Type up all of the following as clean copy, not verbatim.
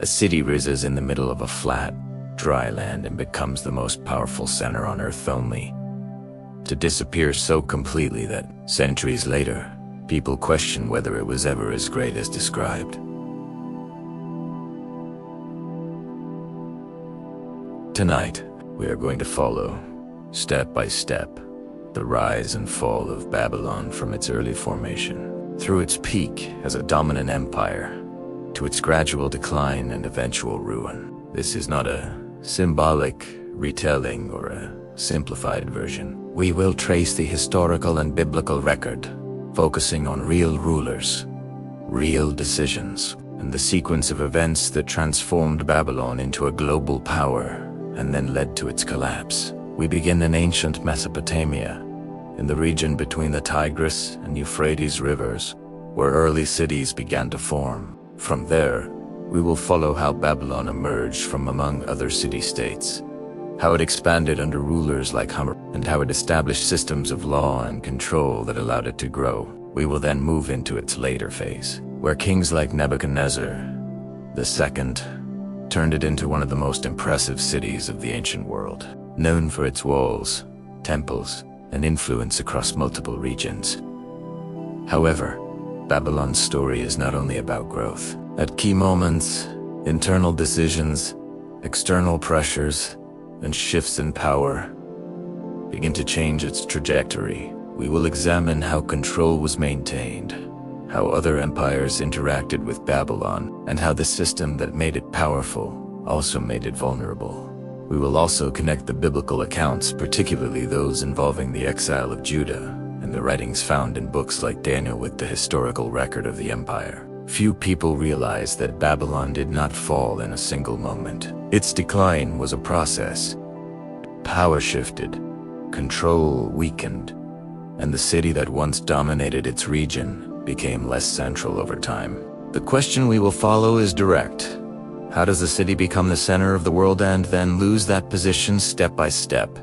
A city rises in the middle of a flat, dry land and becomes the most powerful center on Earth, only to disappear so completely that, centuries later, people question whether it was ever as great as described. Tonight, we are going to follow, step by step, the rise and fall of Babylon from its early formation, through its peak as a dominant empire, to its gradual decline and eventual ruin. This is not a symbolic retelling or a simplified version. We will trace the historical and biblical record, focusing on real rulers, real decisions, and the sequence of events that transformed Babylon into a global power and then led to its collapse. We begin in ancient Mesopotamia, in the region between the Tigris and Euphrates rivers, where early cities began to form. From there, we will follow how Babylon emerged from among other city-states, how it expanded under rulers like Hummer, and how it established systems of law and control that allowed it to grow. We will then move into its later phase, where kings like Nebuchadnezzar II turned it into one of the most impressive cities of the ancient world, known for its walls, temples, and influence across multiple regions. However, Babylon's story is not only about growth. At key moments, internal decisions, external pressures, and shifts in power begin to change its trajectory. We will examine how control was maintained, how other empires interacted with Babylon, and how the system that made it powerful also made it vulnerable. We will also connect the biblical accounts, particularly those involving the exile of Judah and the writings found in books like Daniel, with the historical record of the empire. Few people realize that Babylon did not fall in a single moment. Its decline was a process. Power shifted, control weakened, and the city that once dominated its region became less central over time. The question we will follow is direct. How does a city become the center of the world and then lose that position step by step?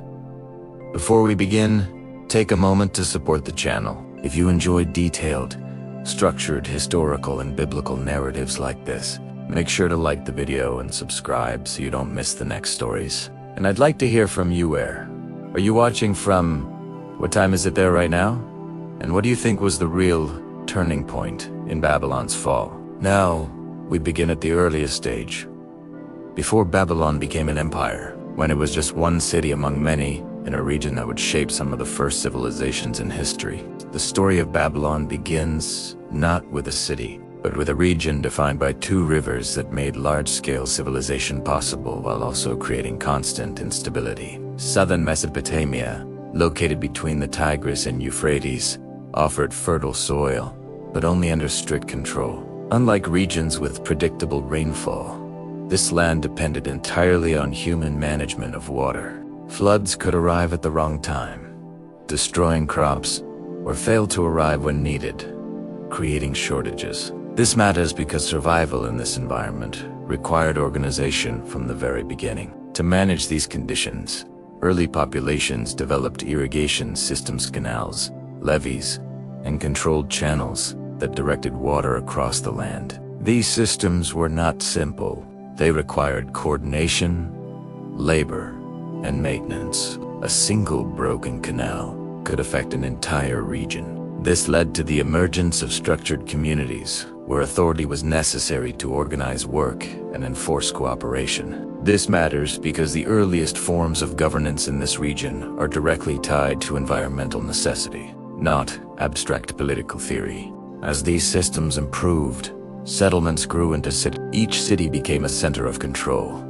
Before we begin, take a moment to support the channel. If you enjoy detailed, structured historical and biblical narratives like this, make sure to like the video and subscribe so you don't miss the next stories. And I'd like to hear from you. Where are you watching from? What time is it there right now? And what do you think was the real turning point in Babylon's fall? Now, we begin at the earliest stage, before Babylon became an empire, when it was just one city among many in a region that would shape some of the first civilizations in history. The story of Babylon begins not with a city, but with a region defined by two rivers that made large-scale civilization possible while also creating constant instability. Southern Mesopotamia, located between the Tigris and Euphrates, offered fertile soil, but only under strict control. Unlike regions with predictable rainfall, this land depended entirely on human management of water. Floods could arrive at the wrong time, destroying crops, or fail to arrive when needed, creating shortages. This matters because survival in this environment required organization from the very beginning. To manage these conditions, early populations developed irrigation systems, canals, levees, and controlled channels that directed water across the land. These systems were not simple. They required coordination, labor, and maintenance. A single broken canal could affect an entire region. This led to the emergence of structured communities, where authority was necessary to organize work and enforce cooperation. This matters because the earliest forms of governance in this region are directly tied to environmental necessity, not abstract political theory. As these systems improved, settlements grew into cities. Each city became a center of control,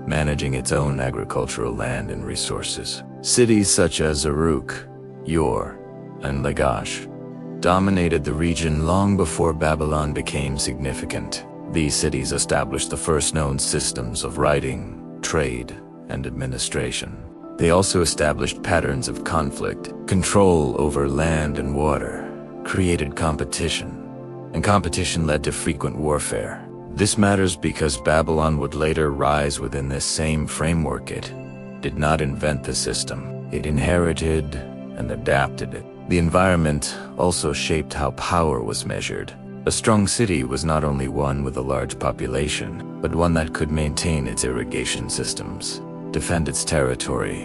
managing its own agricultural land and resources. Cities such as Uruk, Ur, and Lagash dominated the region long before Babylon became significant. These cities established the first known systems of writing, trade, and administration. They also established patterns of conflict, control over land and water, created competition, and competition led to frequent warfare. This matters because Babylon would later rise within this same framework. It did not invent the system. It inherited and adapted it. The environment also shaped how power was measured. A strong city was not only one with a large population, but one that could maintain its irrigation systems, defend its territory,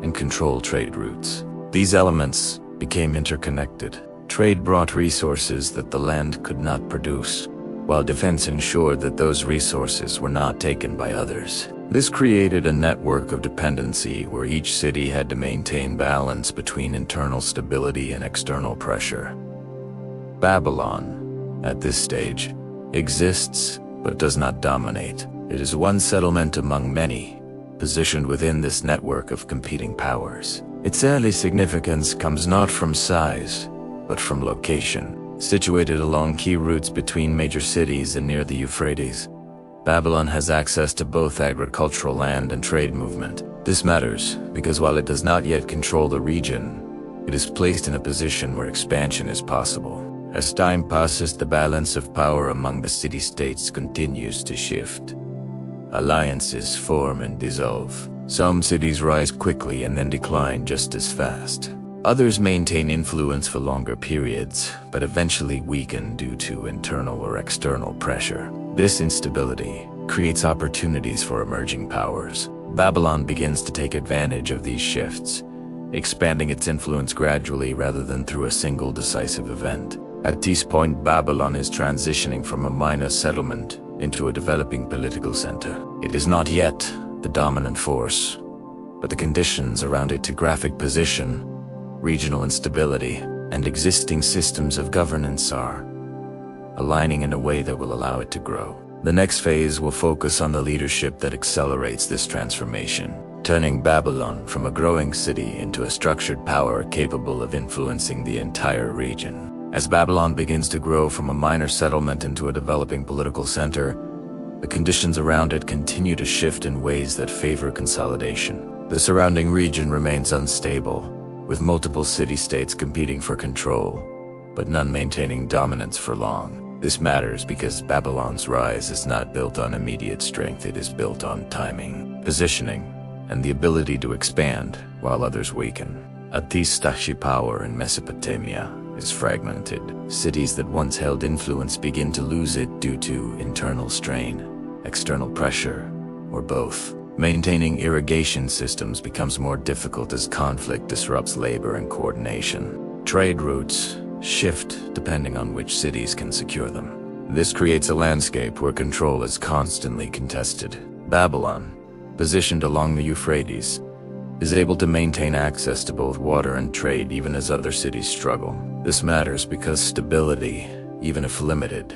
and control trade routes. These elements became interconnected. Trade brought resources that the land could not produce, while defense ensured that those resources were not taken by others. This created a network of dependency where each city had to maintain balance between internal stability and external pressure. Babylon, at this stage, exists but does not dominate. It is one settlement among many, positioned within this network of competing powers. Its early significance comes not from size, but from location. Situated along key routes between major cities and near the Euphrates, Babylon has access to both agricultural land and trade movement. This matters because while it does not yet control the region, it is placed in a position where expansion is possible. As time passes, the balance of power among the city-states continues to shift. Alliances form and dissolve. Some cities rise quickly and then decline just as fast. Others maintain influence for longer periods, but eventually weaken due to internal or external pressure. This instability creates opportunities for emerging powers. Babylon begins to take advantage of these shifts, expanding its influence gradually rather than through a single decisive event. At this point, Babylon is transitioning from a minor settlement into a developing political center. It is not yet the dominant force, but the conditions around its geographic position, regional instability, and existing systems of governance are aligning in a way that will allow it to grow. The next phase will focus on the leadership that accelerates this transformation, turning Babylon from a growing city into a structured power capable of influencing the entire region. As Babylon begins to grow from a minor settlement into a developing political center, the conditions around it continue to shift in ways that favor consolidation. The surrounding region remains unstable, with multiple city-states competing for control, but none maintaining dominance for long. This matters because Babylon's rise is not built on immediate strength, it is built on timing, positioning, and the ability to expand while others weaken. Atistashi power in Mesopotamia is fragmented. Cities that once held influence begin to lose it due to internal strain, external pressure, or both. Maintaining irrigation systems becomes more difficult as conflict disrupts labor and coordination. Trade routes shift depending on which cities can secure them. This creates a landscape where control is constantly contested. Babylon, positioned along the Euphrates, is able to maintain access to both water and trade even as other cities struggle. This matters because stability, even if limited,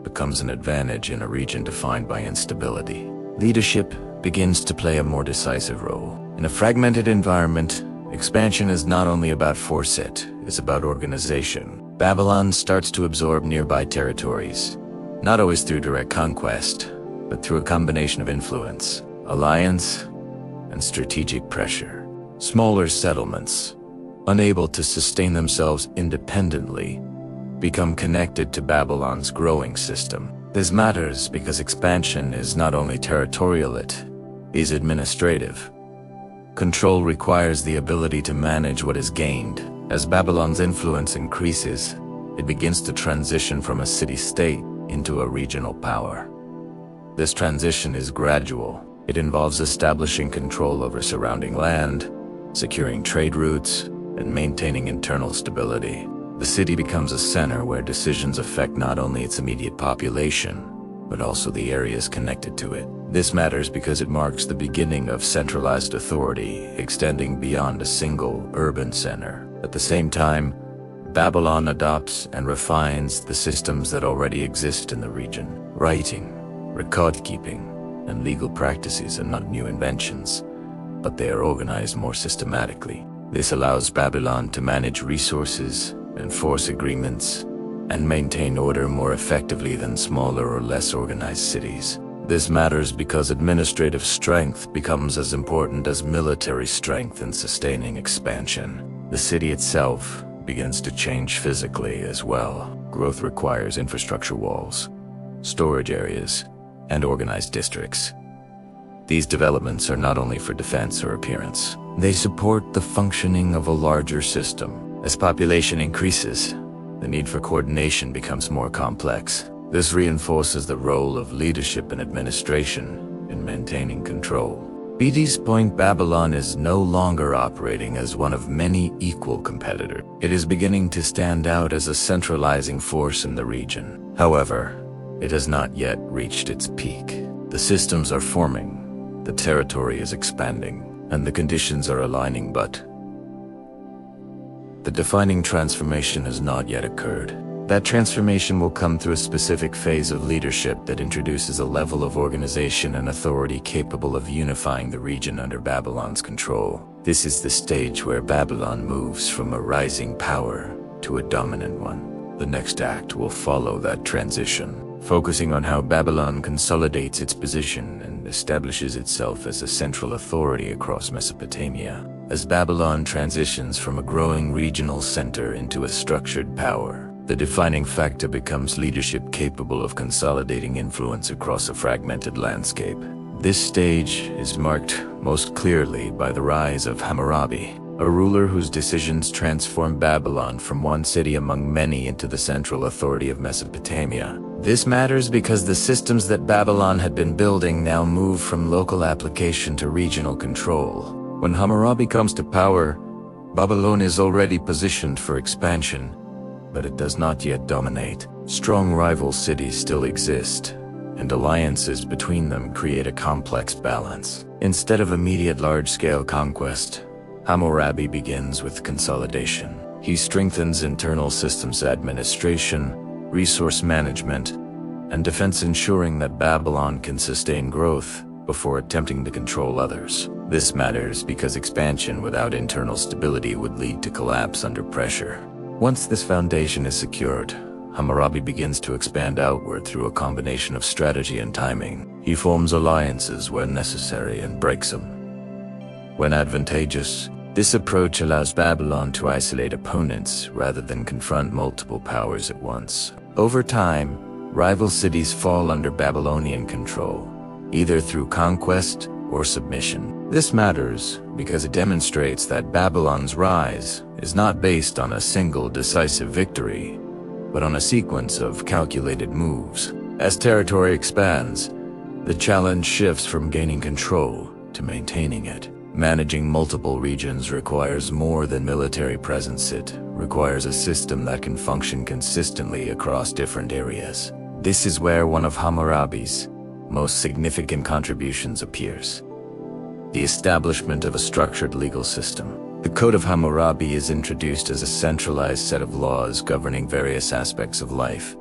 becomes an advantage in a region defined by instability. Leadership begins to play a more decisive role. In a fragmented environment, expansion is not only about foresight, it's about organization. Babylon starts to absorb nearby territories, not always through direct conquest, but through a combination of influence, alliance, and strategic pressure. Smaller settlements, unable to sustain themselves independently, become connected to Babylon's growing system. This matters because expansion is not only territorial, it is administrative. Control requires the ability to manage what is gained. As Babylon's influence increases, it begins to transition from a city-state into a regional power. This transition is gradual. It involves establishing control over surrounding land, securing trade routes, and maintaining internal stability. The city becomes a center where decisions affect not only its immediate population, but also the areas connected to it. This matters because it marks the beginning of centralized authority, extending beyond a single urban center. At the same time, Babylon adopts and refines the systems that already exist in the region. Writing, record-keeping, and legal practices are not new inventions, but they are organized more systematically. This allows Babylon to manage resources, enforce agreements, and maintain order more effectively than smaller or less organized cities. This matters because administrative strength becomes as important as military strength in sustaining expansion. The city itself begins to change physically as well. Growth requires infrastructure walls, storage areas, and organized districts. These developments are not only for defense or appearance. They support the functioning of a larger system. As population increases, the need for coordination becomes more complex. This reinforces the role of leadership and administration in maintaining control. At this point, Babylon is no longer operating as one of many equal competitors. It is beginning to stand out as a centralizing force in the region. However, it has not yet reached its peak. The systems are forming, the territory is expanding, and the conditions are aligning, but the defining transformation has not yet occurred. That transformation will come through a specific phase of leadership that introduces a level of organization and authority capable of unifying the region under Babylon's control. This is the stage where Babylon moves from a rising power to a dominant one. The next act will follow that transition, focusing on how Babylon consolidates its position and establishes itself as a central authority across Mesopotamia. As Babylon transitions from a growing regional center into a structured power, the defining factor becomes leadership capable of consolidating influence across a fragmented landscape. This stage is marked most clearly by the rise of Hammurabi, a ruler whose decisions transformed Babylon from one city among many into the central authority of Mesopotamia. This matters because the systems that Babylon had been building now move from local application to regional control. When Hammurabi comes to power, Babylon is already positioned for expansion, but it does not yet dominate. Strong rival cities still exist, and alliances between them create a complex balance. Instead of immediate large-scale conquest, Hammurabi begins with consolidation. He strengthens internal systems administration, resource management, and defense, ensuring that Babylon can sustain growth before attempting to control others. This matters because expansion without internal stability would lead to collapse under pressure. Once this foundation is secured, Hammurabi begins to expand outward through a combination of strategy and timing. He forms alliances when necessary and breaks them when advantageous. This approach allows Babylon to isolate opponents rather than confront multiple powers at once. Over time, rival cities fall under Babylonian control, either through conquest or submission. This matters because it demonstrates that Babylon's rise is not based on a single decisive victory, but on a sequence of calculated moves. As territory expands, the challenge shifts from gaining control to maintaining it. Managing multiple regions requires more than military presence. It requires a system that can function consistently across different areas. This is where one of Hammurabi's most significant contributions appears: the establishment of a structured legal system. The Code of Hammurabi is introduced as a centralized set of laws governing various aspects of life,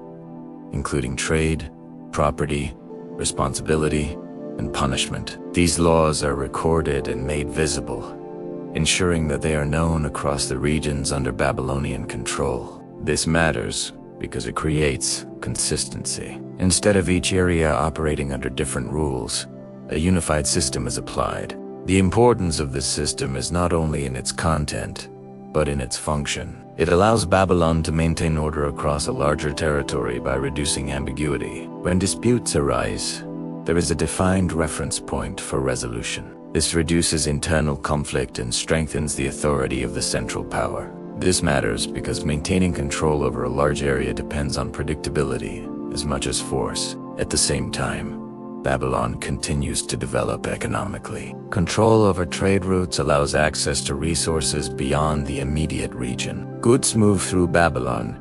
including trade, property, responsibility, and punishment. These laws are recorded and made visible, ensuring that they are known across the regions under Babylonian control. This matters because it creates consistency. Instead of each area operating under different rules, a unified system is applied. The importance of this system is not only in its content, but in its function. It allows Babylon to maintain order across a larger territory by reducing ambiguity. When disputes arise, there is a defined reference point for resolution. This reduces internal conflict and strengthens the authority of the central power. This matters because maintaining control over a large area depends on predictability as much as force. At the same time, Babylon continues to develop economically. Control over trade routes allows access to resources beyond the immediate region. Goods move through Babylon,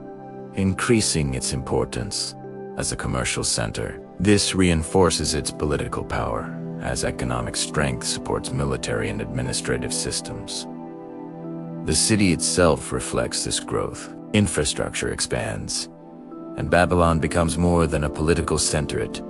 increasing its importance as a commercial center. This reinforces its political power, as economic strength supports military and administrative systems. The city itself reflects this growth. Infrastructure expands, and Babylon becomes more than a political center. It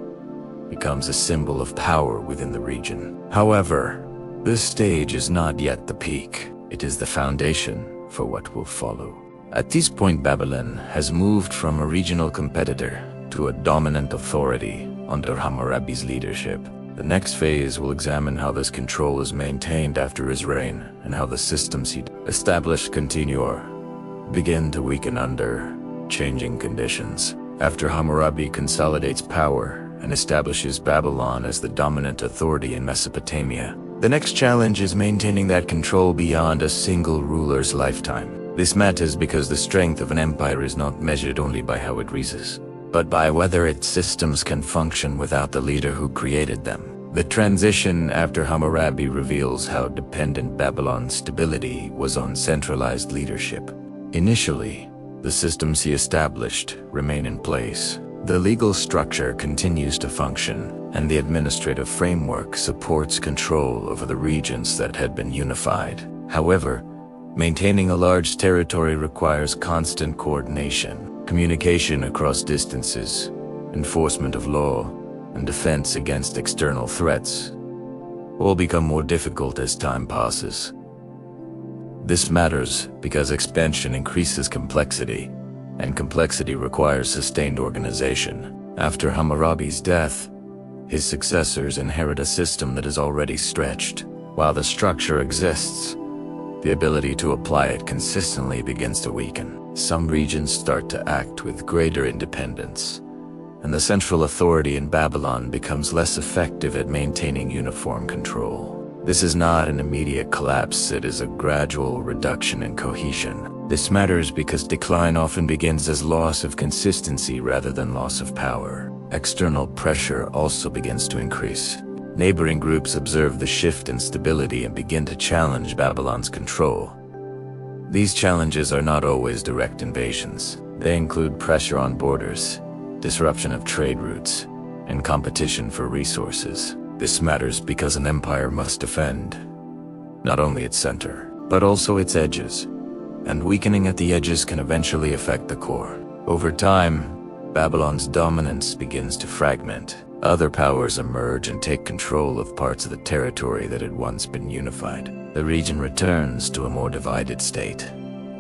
becomes a symbol of power within the region. However, this stage is not yet the peak. It is the foundation for what will follow. At this point, Babylon has moved from a regional competitor to a dominant authority under Hammurabi's leadership. The next phase will examine how this control is maintained after his reign and how the systems he established begin to weaken under changing conditions. After Hammurabi consolidates power and establishes Babylon as the dominant authority in Mesopotamia, the next challenge is maintaining that control beyond a single ruler's lifetime. This matters because the strength of an empire is not measured only by how it rises, but by whether its systems can function without the leader who created them. The transition after Hammurabi reveals how dependent Babylon's stability was on centralized leadership. Initially, the systems he established remain in place. The legal structure continues to function, and the administrative framework supports control over the regions that had been unified. However, maintaining a large territory requires constant coordination, communication across distances, enforcement of law, and defense against external threats all become more difficult as time passes. This matters because expansion increases complexity, and complexity requires sustained organization. After Hammurabi's death, his successors inherit a system that is already stretched. While the structure exists, the ability to apply it consistently begins to weaken. Some regions start to act with greater independence, and the central authority in Babylon becomes less effective at maintaining uniform control. This is not an immediate collapse, it is a gradual reduction in cohesion. This matters because decline often begins as loss of consistency rather than loss of power. External pressure also begins to increase. Neighboring groups observe the shift in stability and begin to challenge Babylon's control. These challenges are not always direct invasions. They include pressure on borders, disruption of trade routes, and competition for resources. This matters because an empire must defend not only its center, but also its edges, and weakening at the edges can eventually affect the core. Over time, Babylon's dominance begins to fragment. Other powers emerge and take control of parts of the territory that had once been unified. The region returns to a more divided state,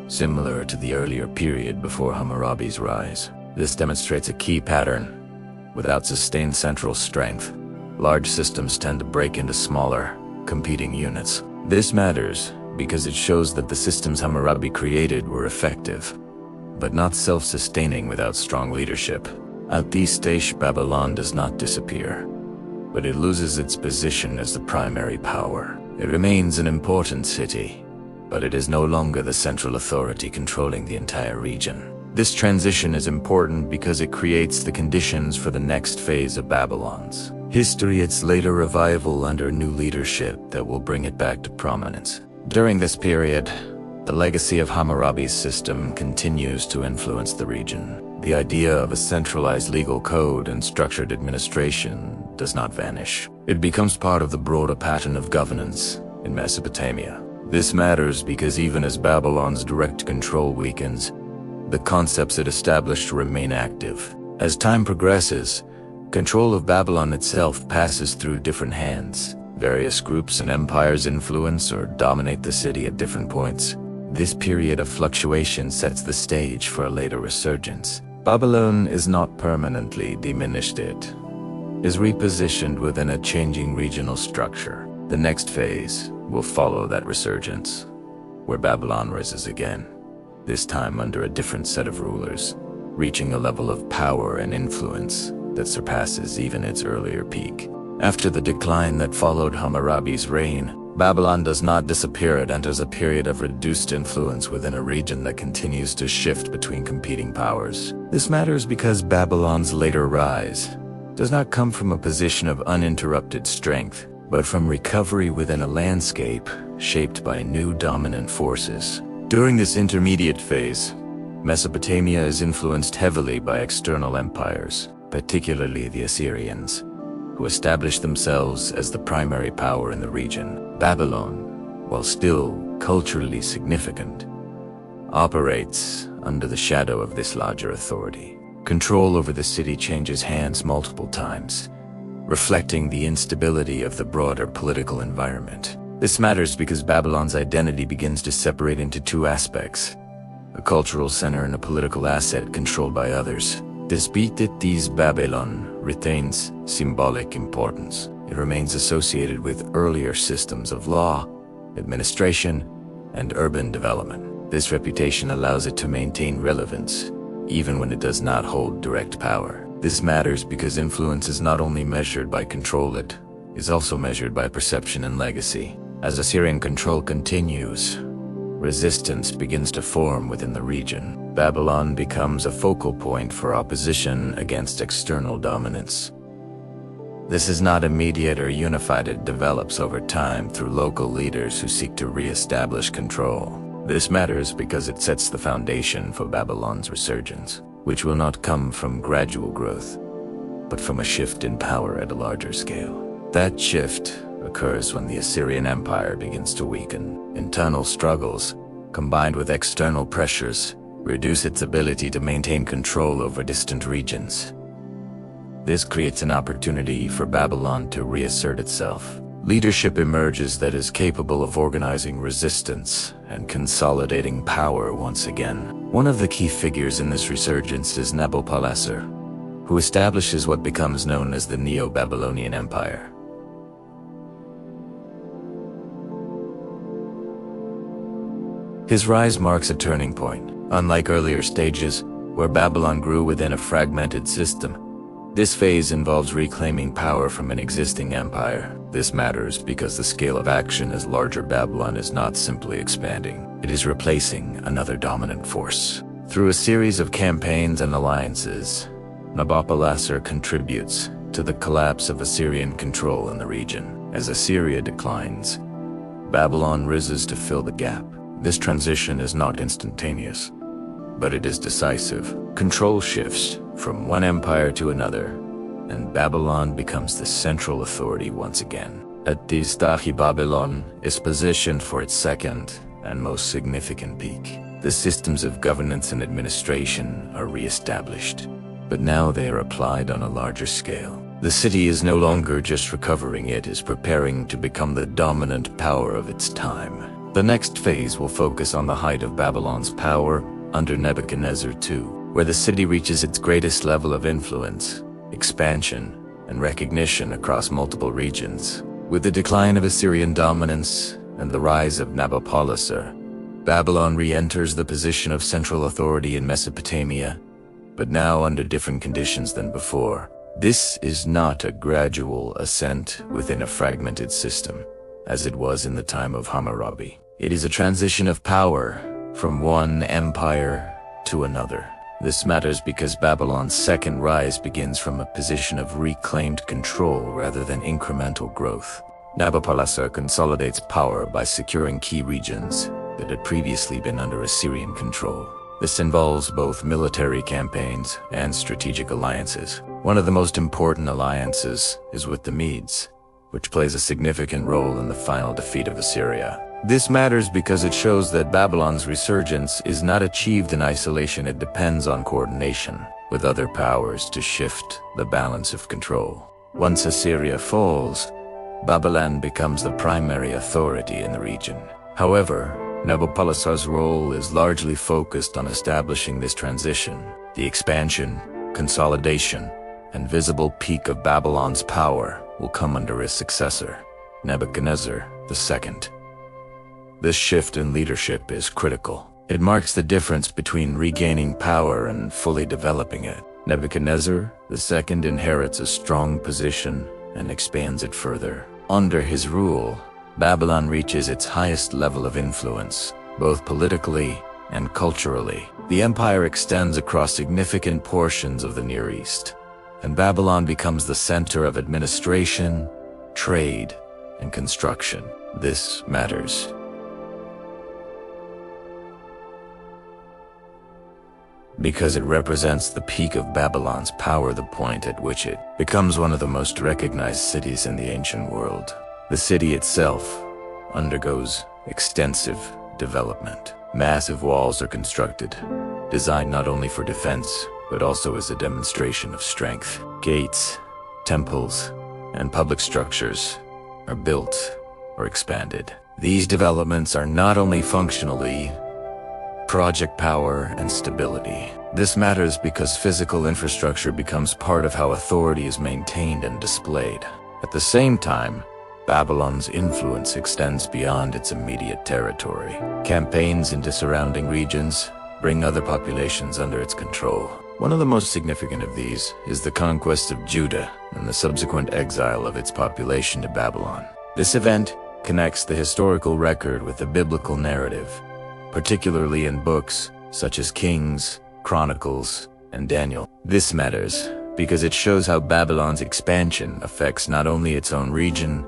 similar to the earlier period before Hammurabi's rise. This demonstrates a key pattern. Without sustained central strength, large systems tend to break into smaller, competing units. This matters because it shows that the systems Hammurabi created were effective, but not self-sustaining without strong leadership. At this stage, Babylon does not disappear, but it loses its position as the primary power. It remains an important city, but it is no longer the central authority controlling the entire region. This transition is important because it creates the conditions for the next phase of Babylon's history, its later revival under new leadership that will bring it back to prominence. During this period, the legacy of Hammurabi's system continues to influence the region. The idea of a centralized legal code and structured administration does not vanish. It becomes part of the broader pattern of governance in Mesopotamia. This matters because even as Babylon's direct control weakens, the concepts it established remain active. As time progresses, control of Babylon itself passes through different hands. Various groups and empires influence or dominate the city at different points. This period of fluctuation sets the stage for a later resurgence. Babylon is not permanently diminished, it is repositioned within a changing regional structure. The next phase will follow that resurgence, where Babylon rises again, this time under a different set of rulers, reaching a level of power and influence that surpasses even its earlier peak. After the decline that followed Hammurabi's reign, Babylon does not disappear. It enters a period of reduced influence within a region that continues to shift between competing powers. This matters because Babylon's later rise does not come from a position of uninterrupted strength, but from recovery within a landscape shaped by new dominant forces. During this intermediate phase, Mesopotamia is influenced heavily by external empires, particularly the Assyrians, who established themselves as the primary power in the region. Babylon, while still culturally significant, operates under the shadow of this larger authority. Control over the city changes hands multiple times, reflecting the instability of the broader political environment. This matters because Babylon's identity begins to separate into two aspects: a cultural center and a political asset controlled by others. Despite it, Babylon retains symbolic importance. It remains associated with earlier systems of law, administration, and urban development. This reputation allows it to maintain relevance, even when it does not hold direct power. This matters because influence is not only measured by control, it is also measured by perception and legacy. As Assyrian control continues, resistance begins to form within the region. Babylon becomes a focal point for opposition against external dominance. This is not immediate or unified. It develops over time through local leaders who seek to re-establish control. This matters because it sets the foundation for Babylon's resurgence, which will not come from gradual growth, but from a shift in power at a larger scale. That shift occurs when the Assyrian Empire begins to weaken. Internal struggles, combined with external pressures, reduce its ability to maintain control over distant regions. This creates an opportunity for Babylon to reassert itself. Leadership emerges that is capable of organizing resistance and consolidating power once again. One of the key figures in this resurgence is Nebuchadnezzar, who establishes what becomes known as the Neo-Babylonian Empire. His rise marks a turning point. Unlike earlier stages, where Babylon grew within a fragmented system, this phase involves reclaiming power from an existing empire. This matters because the scale of action as larger Babylon is not simply expanding. It is replacing another dominant force. Through a series of campaigns and alliances, Nebuchadnezzar contributes to the collapse of Assyrian control in the region. As Assyria declines, Babylon rises to fill the gap. This transition is not instantaneous, but it is decisive. Control shifts from one empire to another, and Babylon becomes the central authority once again. At this time, Babylon is positioned for its second and most significant peak. The systems of governance and administration are re-established, but now they are applied on a larger scale. The city is no longer just recovering, it is preparing to become the dominant power of its time. The next phase will focus on the height of Babylon's power under Nebuchadnezzar II, where the city reaches its greatest level of influence, expansion, and recognition across multiple regions. With the decline of Assyrian dominance and the rise of Nabopolassar, Babylon re-enters the position of central authority in Mesopotamia, but now under different conditions than before. This is not a gradual ascent within a fragmented system, as it was in the time of Hammurabi. It is a transition of power from one empire to another. This matters because Babylon's second rise begins from a position of reclaimed control rather than incremental growth. Nabopolassar consolidates power by securing key regions that had previously been under Assyrian control. This involves both military campaigns and strategic alliances. One of the most important alliances is with the Medes, which plays a significant role in the final defeat of Assyria. This matters because it shows that Babylon's resurgence is not achieved in isolation. It depends on coordination with other powers to shift the balance of control. Once Assyria falls, Babylon becomes the primary authority in the region. However, Nabopolassar's role is largely focused on establishing this transition. The expansion, consolidation, and visible peak of Babylon's power will come under his successor, Nebuchadnezzar II. This shift in leadership is critical. It marks the difference between regaining power and fully developing it. Nebuchadnezzar II inherits a strong position and expands it further. Under his rule, Babylon reaches its highest level of influence, both politically and culturally. The empire extends across significant portions of the Near East, and Babylon becomes the center of administration, trade, and construction. This matters because it represents the peak of Babylon's power, the point at which it becomes one of the most recognized cities in the ancient world. The city itself undergoes extensive development. Massive walls are constructed, designed not only for defense, but also as a demonstration of strength. Gates, temples, and public structures are built or expanded. These developments are not only functionally project power and stability. This matters because physical infrastructure becomes part of how authority is maintained and displayed. At the same time, Babylon's influence extends beyond its immediate territory. Campaigns into surrounding regions bring other populations under its control. One of the most significant of these is the conquest of Judah and the subsequent exile of its population to Babylon. This event connects the historical record with the biblical narrative, particularly in books such as Kings, Chronicles, and Daniel. This matters because it shows how Babylon's expansion affects not only its own region,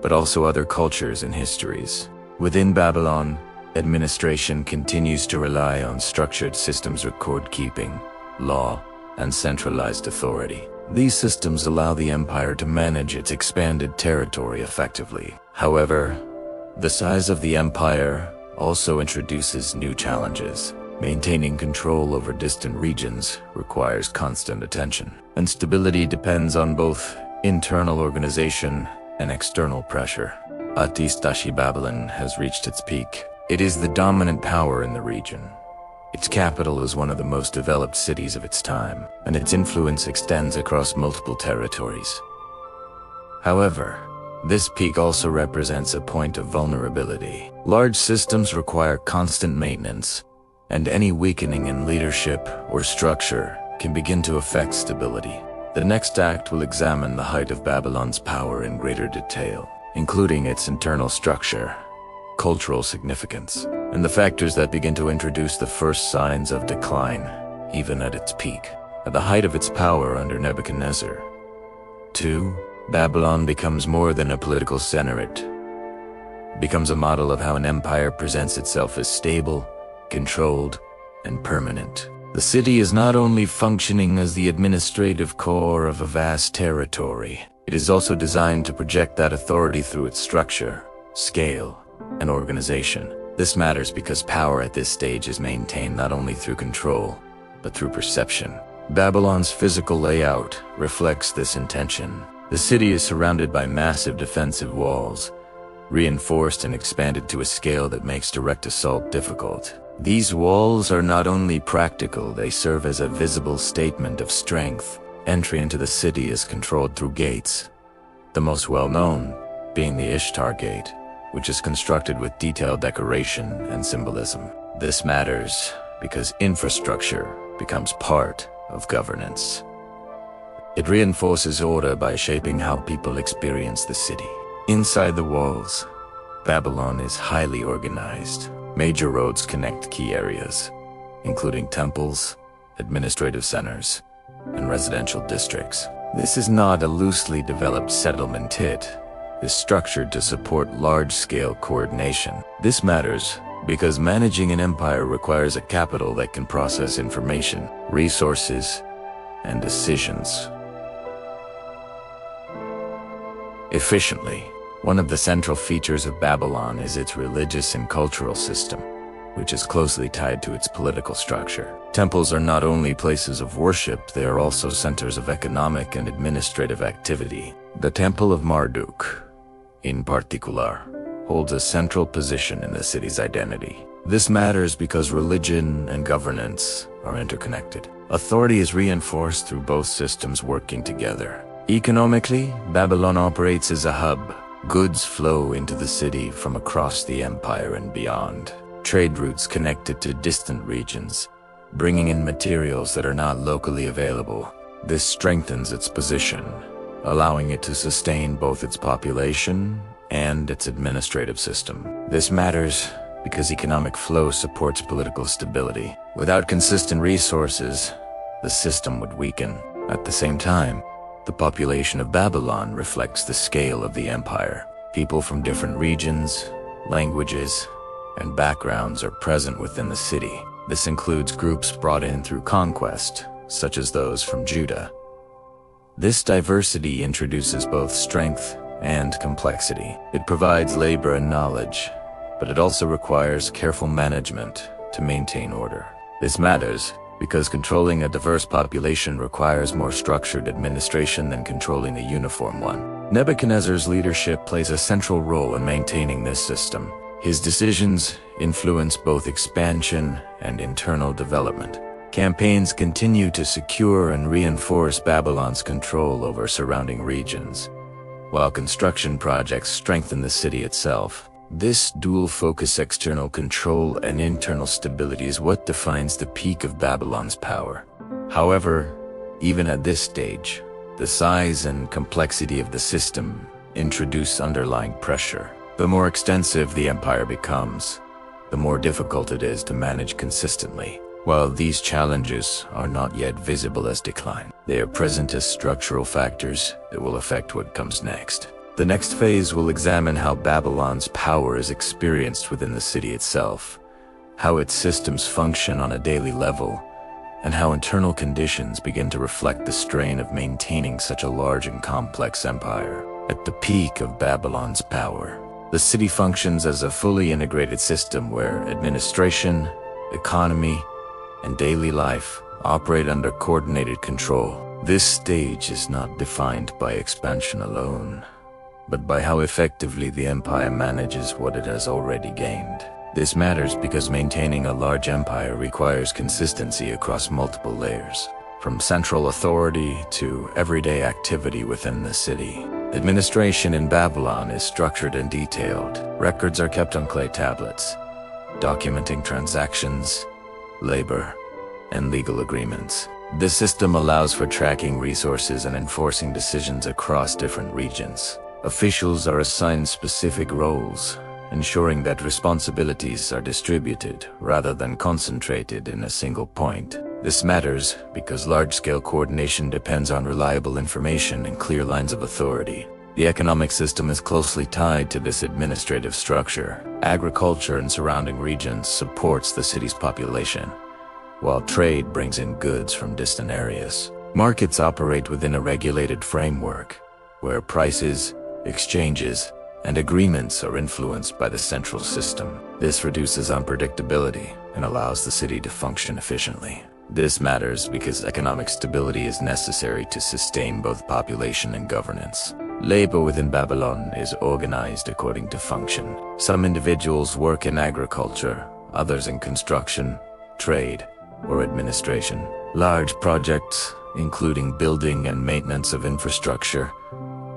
but also other cultures and histories. Within Babylon, administration continues to rely on structured systems, record-keeping, law, and centralized authority. These systems allow the empire to manage its expanded territory effectively. However, the size of the empire also introduces new challenges. Maintaining control over distant regions requires constant attention, and stability depends on both internal organization and external pressure. At East Babylon has reached its peak. It is the dominant power in the region. Its capital is one of the most developed cities of its time, and its influence extends across multiple territories. However, this peak also represents a point of vulnerability. Large systems require constant maintenance, and any weakening in leadership or structure can begin to affect stability. The next act will examine the height of Babylon's power in greater detail, including its internal structure, cultural significance, and the factors that begin to introduce the first signs of decline, even at its peak. At the height of its power under Nebuchadnezzar, 2. Babylon becomes more than a political center. It becomes a model of how an empire presents itself as stable, controlled, and permanent. The city is not only functioning as the administrative core of a vast territory, it is also designed to project that authority through its structure, scale, and organization. This matters because power at this stage is maintained not only through control, but through perception. Babylon's physical layout reflects this intention. The city is surrounded by massive defensive walls, reinforced and expanded to a scale that makes direct assault difficult. These walls are not only practical, they serve as a visible statement of strength. Entry into the city is controlled through gates, the most well-known being the Ishtar Gate, which is constructed with detailed decoration and symbolism. This matters because infrastructure becomes part of governance. It reinforces order by shaping how people experience the city. Inside the walls, Babylon is highly organized. Major roads connect key areas, including temples, administrative centers, and residential districts. This is not a loosely developed settlement. It is structured to support large-scale coordination. This matters because managing an empire requires a capital that can process information, resources, and decisions efficiently. One of the central features of Babylon is its religious and cultural system, which is closely tied to its political structure. Temples are not only places of worship, they are also centers of economic and administrative activity. The Temple of Marduk, in particular, holds a central position in the city's identity. This matters because religion and governance are interconnected. Authority is reinforced through both systems working together. Economically, Babylon operates as a hub. Goods flow into the city from across the empire and beyond. Trade routes connected to distant regions, bringing in materials that are not locally available. This strengthens its position, allowing it to sustain both its population and its administrative system. This matters because economic flow supports political stability. Without consistent resources, the system would weaken. At the same time, the population of Babylon reflects the scale of the empire. People from different regions, languages, and backgrounds are present within the city. This includes groups brought in through conquest, such as those from Judah. This diversity introduces both strength and complexity. It provides labor and knowledge, but it also requires careful management to maintain order. This matters because controlling a diverse population requires more structured administration than controlling a uniform one. Nebuchadnezzar's leadership plays a central role in maintaining this system. His decisions influence both expansion and internal development. Campaigns continue to secure and reinforce Babylon's control over surrounding regions, while construction projects strengthen the city itself. This dual-focus external control and internal stability is what defines the peak of Babylon's power. However, even at this stage, the size and complexity of the system introduce underlying pressure. The more extensive the empire becomes, the more difficult it is to manage consistently. While these challenges are not yet visible as decline, they are present as structural factors that will affect what comes next. The next phase will examine how Babylon's power is experienced within the city itself, how its systems function on a daily level, and how internal conditions begin to reflect the strain of maintaining such a large and complex empire. At the peak of Babylon's power, the city functions as a fully integrated system where administration, economy, and daily life operate under coordinated control. This stage is not defined by expansion alone, but by how effectively the empire manages what it has already gained. This matters because maintaining a large empire requires consistency across multiple layers, from central authority to everyday activity within the city. Administration in Babylon is structured and detailed. Records are kept on clay tablets, documenting transactions, labor, and legal agreements. This system allows for tracking resources and enforcing decisions across different regions. Officials are assigned specific roles, ensuring that responsibilities are distributed rather than concentrated in a single point. This matters because large-scale coordination depends on reliable information and clear lines of authority. The economic system is closely tied to this administrative structure. Agriculture in surrounding regions supports the city's population, while trade brings in goods from distant areas. Markets operate within a regulated framework, where prices, exchanges, and agreements are influenced by the central system. This reduces unpredictability and allows the city to function efficiently. This matters because economic stability is necessary to sustain both population and governance. Labor within Babylon is organized according to function. Some individuals work in agriculture, others in construction, trade, or administration. Large projects, including building and maintenance of infrastructure,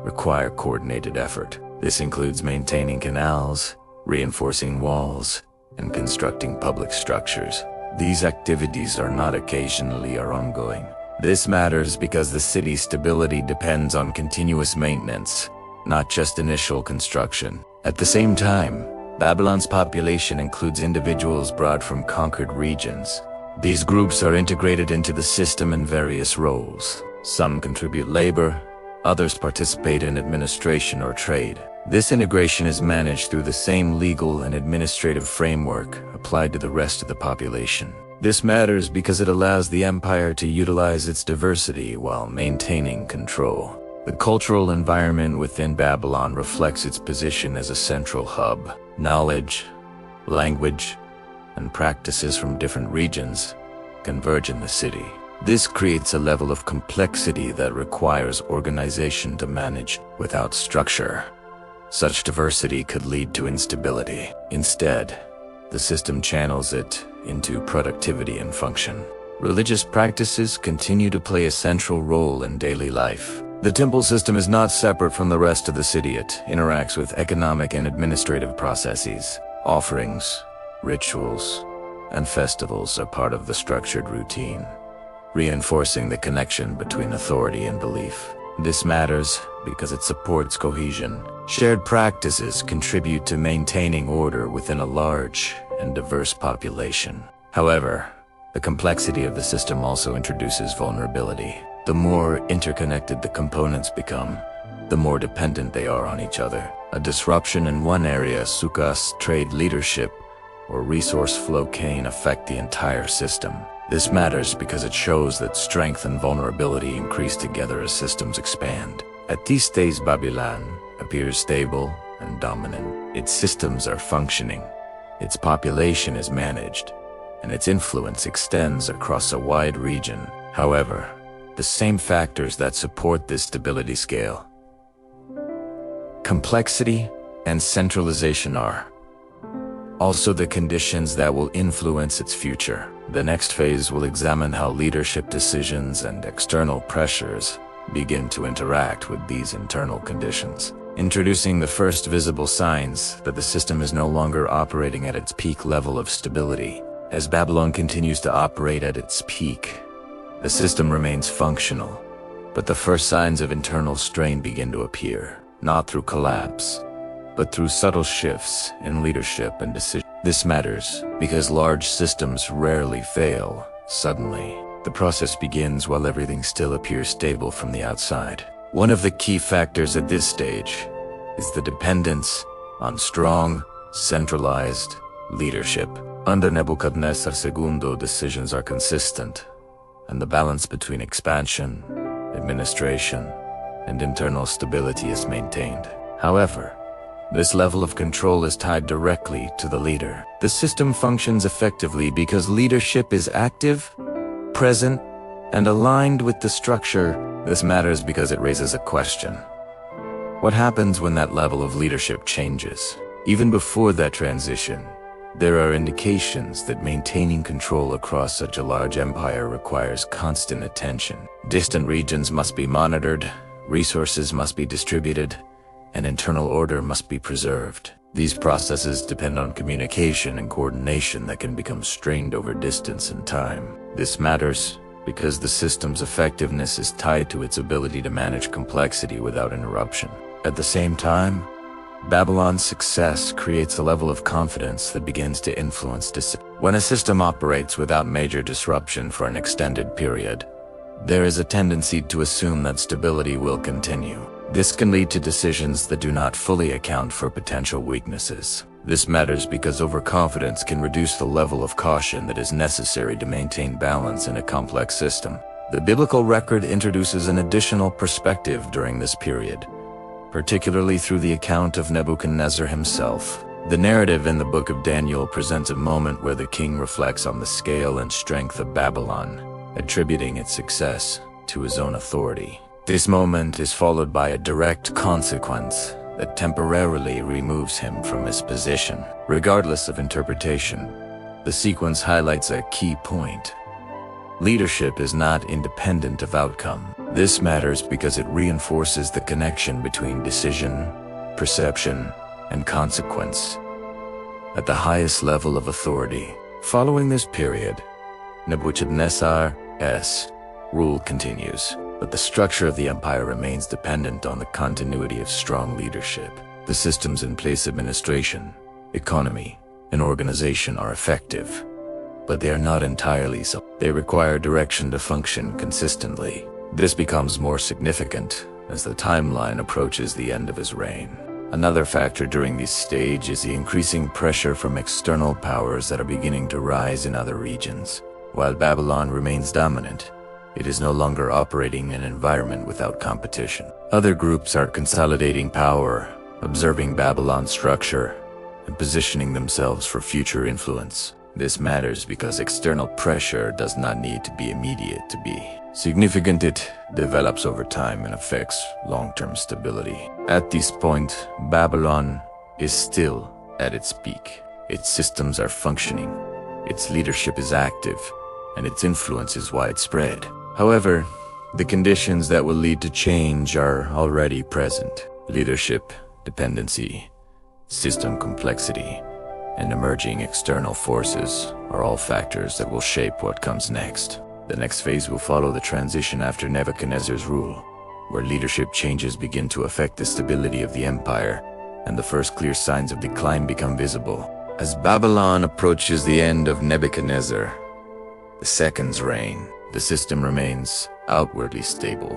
require coordinated effort. This includes maintaining canals, reinforcing walls, and constructing public structures. These activities are not occasionally or ongoing. This matters because the city's stability depends on continuous maintenance, not just initial construction. At the same time, Babylon's population includes individuals brought from conquered regions. These groups are integrated into the system in various roles. Some contribute labor, others participate in administration or trade. This integration is managed through the same legal and administrative framework applied to the rest of the population. This matters because it allows the empire to utilize its diversity while maintaining control. The cultural environment within Babylon reflects its position as a central hub. Knowledge, language, and practices from different regions converge in the city. This creates a level of complexity that requires organization to manage. Without structure, such diversity could lead to instability. Instead, the system channels it into productivity and function. Religious practices continue to play a central role in daily life. The temple system is not separate from the rest of the city. It interacts with economic and administrative processes. Offerings, rituals, and festivals are part of the structured routine, reinforcing the connection between authority and belief. This matters because it supports cohesion. Shared practices contribute to maintaining order within a large and diverse population. However, the complexity of the system also introduces vulnerability. The more interconnected the components become, the more dependent they are on each other. A disruption in one area, such trade leadership, or resource flow can affect the entire system. This matters because it shows that strength and vulnerability increase together as systems expand. At these stages, Babylon appears stable and dominant. Its systems are functioning, its population is managed, and its influence extends across a wide region. However, the same factors that support this stability scale, complexity and centralization, are also the conditions that will influence its future. The next phase will examine how leadership decisions and external pressures begin to interact with these internal conditions, introducing the first visible signs that the system is no longer operating at its peak level of stability. As Babylon continues to operate at its peak, the system remains functional, but the first signs of internal strain begin to appear, not through collapse, but through subtle shifts in leadership and decision. This matters because large systems rarely fail suddenly. The process begins while everything still appears stable from the outside. One of the key factors at this stage is the dependence on strong, centralized leadership. Under Nebuchadnezzar II, decisions are consistent, and the balance between expansion, administration, and internal stability is maintained. However, this level of control is tied directly to the leader. The system functions effectively because leadership is active, present, and aligned with the structure. This matters because it raises a question. What happens when that level of leadership changes? Even before that transition, there are indications that maintaining control across such a large empire requires constant attention. Distant regions must be monitored, resources must be distributed, and internal order must be preserved. These processes depend on communication and coordination that can become strained over distance and time. This matters because the system's effectiveness is tied to its ability to manage complexity without interruption. At the same time, Babylon's success creates a level of confidence that begins to influence decisions. When a system operates without major disruption for an extended period, there is a tendency to assume that stability will continue. This can lead to decisions that do not fully account for potential weaknesses. This matters because overconfidence can reduce the level of caution that is necessary to maintain balance in a complex system. The biblical record introduces an additional perspective during this period, particularly through the account of Nebuchadnezzar himself. The narrative in the book of Daniel presents a moment where the king reflects on the scale and strength of Babylon, attributing its success to his own authority. This moment is followed by a direct consequence that temporarily removes him from his position. Regardless of interpretation, the sequence highlights a key point. Leadership is not independent of outcome. This matters because it reinforces the connection between decision, perception, and consequence at the highest level of authority. Following this period, Nebuchadnezzar's rule continues, but the structure of the empire remains dependent on the continuity of strong leadership. The systems in place, administration, economy, and organization are effective, but they are not entirely so. They require direction to function consistently. This becomes more significant as the timeline approaches the end of his reign. Another factor during this stage is the increasing pressure from external powers that are beginning to rise in other regions. While Babylon remains dominant, it is no longer operating in an environment without competition. Other groups are consolidating power, observing Babylon's structure, and positioning themselves for future influence. This matters because external pressure does not need to be immediate to be significant. It develops over time and affects long-term stability. At this point, Babylon is still at its peak. Its systems are functioning, its leadership is active, and its influence is widespread. However, the conditions that will lead to change are already present. Leadership, dependency, system complexity, and emerging external forces are all factors that will shape what comes next. The next phase will follow the transition after Nebuchadnezzar's rule, where leadership changes begin to affect the stability of the empire, and the first clear signs of decline become visible. As Babylon approaches the end of Nebuchadnezzar II's reign, the system remains outwardly stable,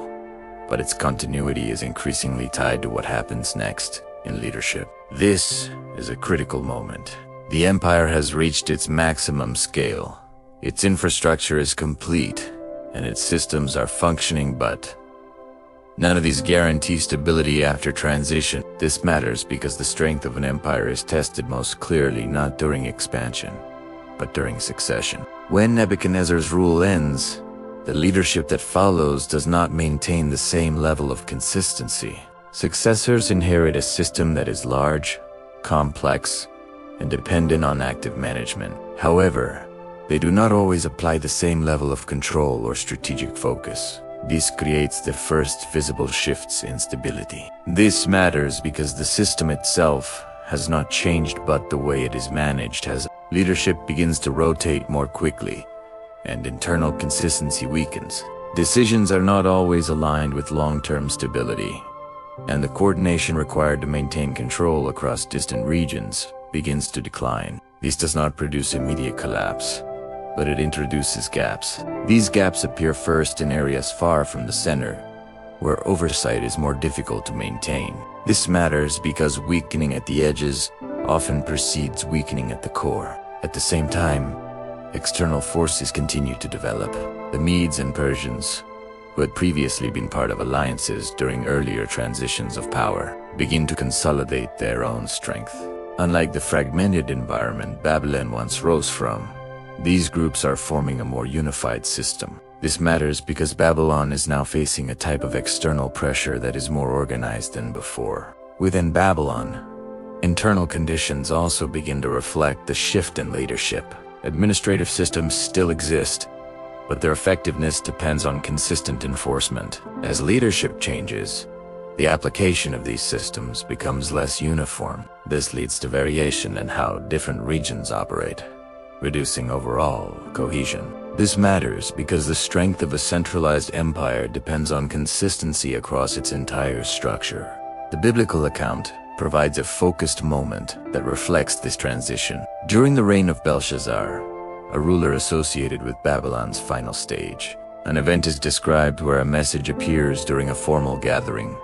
but its continuity is increasingly tied to what happens next in leadership. This is a critical moment. The empire has reached its maximum scale. Its infrastructure is complete, and its systems are functioning, but none of these guarantee stability after transition. This matters because the strength of an empire is tested most clearly not during expansion, but during succession. When Nebuchadnezzar's rule ends, the leadership that follows does not maintain the same level of consistency. Successors inherit a system that is large, complex, and dependent on active management. However, they do not always apply the same level of control or strategic focus. This creates the first visible shifts in stability. This matters because the system itself has not changed, but the way it is managed has. Leadership begins to rotate more quickly, and internal consistency weakens. Decisions are not always aligned with long-term stability, and the coordination required to maintain control across distant regions begins to decline. This does not produce immediate collapse, but it introduces gaps. These gaps appear first in areas far from the center, where oversight is more difficult to maintain. This matters because weakening at the edges often precedes weakening at the core. At the same time, external forces continue to develop. The Medes and Persians, who had previously been part of alliances during earlier transitions of power, begin to consolidate their own strength. Unlike the fragmented environment Babylon once rose from, these groups are forming a more unified system. This matters because Babylon is now facing a type of external pressure that is more organized than before. Within Babylon, internal conditions also begin to reflect the shift in leadership. Administrative systems still exist, but their effectiveness depends on consistent enforcement. As leadership changes, the application of these systems becomes less uniform. This leads to variation in how different regions operate, reducing overall cohesion. This matters because the strength of a centralized empire depends on consistency across its entire structure. The biblical account provides a focused moment that reflects this transition. During the reign of Belshazzar, a ruler associated with Babylon's final stage, an event is described where a message appears during a formal gathering,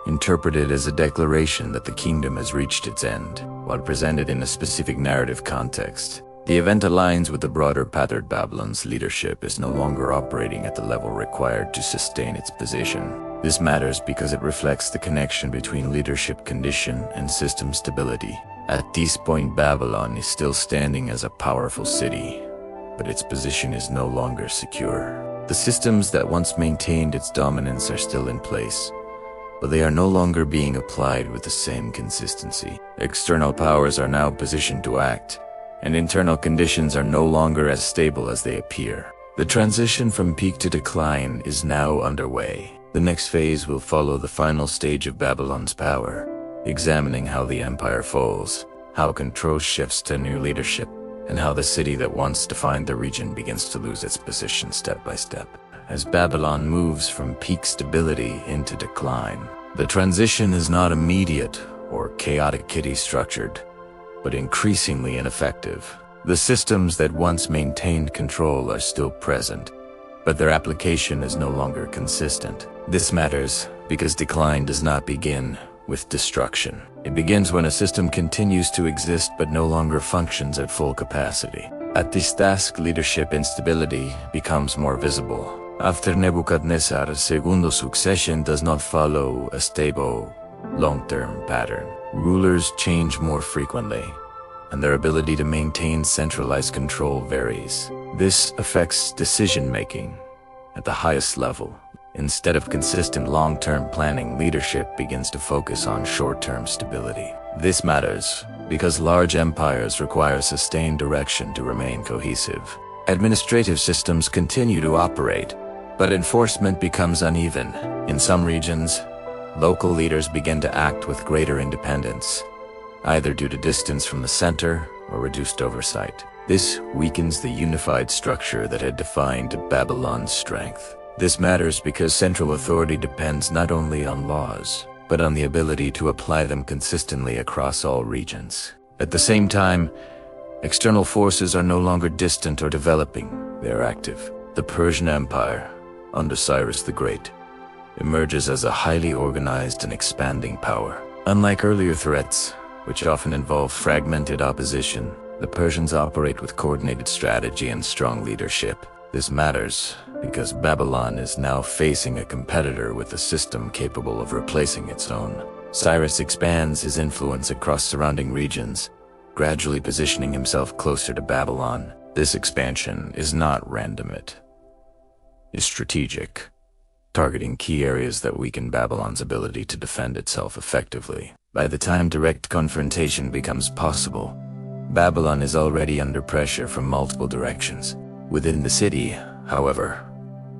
interpreted as a declaration that the kingdom has reached its end. While presented in a specific narrative context, the event aligns with the broader pattern. Babylon's leadership is no longer operating at the level required to sustain its position. This matters because it reflects the connection between leadership condition and system stability. At this point, Babylon is still standing as a powerful city, but its position is no longer secure. The systems that once maintained its dominance are still in place, but they are no longer being applied with the same consistency. External powers are now positioned to act, and internal conditions are no longer as stable as they appear. The transition from peak to decline is now underway. The next phase will follow the final stage of Babylon's power, examining how the empire falls, how control shifts to new leadership, and how the city that once defined the region begins to lose its position step by step. As Babylon moves from peak stability into decline, the transition is not immediate or chaotically structured, but increasingly ineffective. The systems that once maintained control are still present, but their application is no longer consistent. This matters because decline does not begin with destruction. It begins when a system continues to exist but no longer functions at full capacity. At this task, leadership instability becomes more visible. After Nebuchadnezzar's segundo succession does not follow a stable, long-term pattern. Rulers change more frequently, and their ability to maintain centralized control varies. This affects decision-making at the highest level. Instead of consistent long-term planning, leadership begins to focus on short-term stability. This matters because large empires require sustained direction to remain cohesive. Administrative systems continue to operate, but enforcement becomes uneven. In some regions, local leaders begin to act with greater independence, either due to distance from the center or reduced oversight. This weakens the unified structure that had defined Babylon's strength. This matters because central authority depends not only on laws, but on the ability to apply them consistently across all regions. At the same time, external forces are no longer distant or developing, they are active. The Persian Empire, under Cyrus the Great, emerges as a highly organized and expanding power. Unlike earlier threats, which often involve fragmented opposition, the Persians operate with coordinated strategy and strong leadership. This matters because Babylon is now facing a competitor with a system capable of replacing its own. Cyrus expands his influence across surrounding regions, gradually positioning himself closer to Babylon. This expansion is not random, it is strategic, targeting key areas that weaken Babylon's ability to defend itself effectively. By the time direct confrontation becomes possible, Babylon is already under pressure from multiple directions. Within the city, however,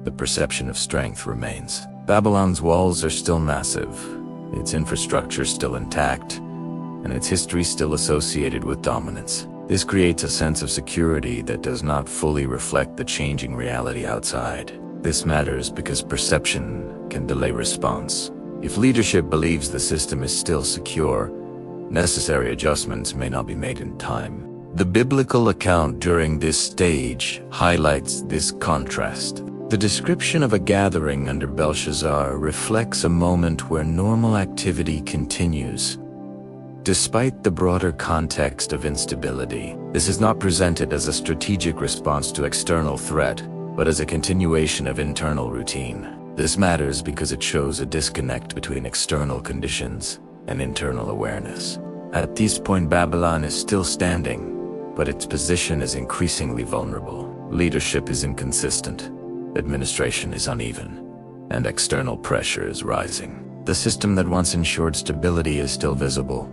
the perception of strength remains. Babylon's walls are still massive, its infrastructure still intact, and its history still associated with dominance. This creates a sense of security that does not fully reflect the changing reality outside. This matters because perception can delay response. If leadership believes the system is still secure, necessary adjustments may not be made in time. The biblical account during this stage highlights this contrast. The description of a gathering under Belshazzar reflects a moment where normal activity continues. Despite the broader context of instability, this is not presented as a strategic response to external threat, but as a continuation of internal routine. This matters because it shows a disconnect between external conditions and internal awareness. At this point, Babylon is still standing, but its position is increasingly vulnerable. Leadership is inconsistent, administration is uneven, and external pressure is rising. The system that once ensured stability is still visible,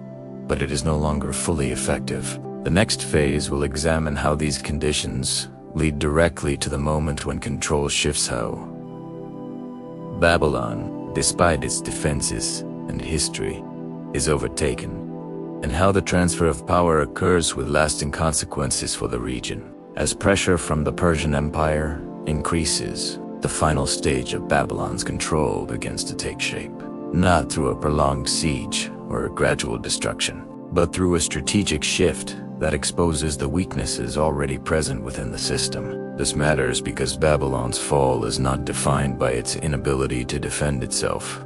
but it is no longer fully effective. The next phase will examine how these conditions lead directly to the moment when control shifts. How Babylon, despite its defenses and history, is overtaken, and how the transfer of power occurs with lasting consequences for the region. As pressure from the Persian Empire increases, the final stage of Babylon's control begins to take shape, not through a prolonged siege or a gradual destruction, but through a strategic shift that exposes the weaknesses already present within the system. This matters because Babylon's fall is not defined by its inability to defend itself.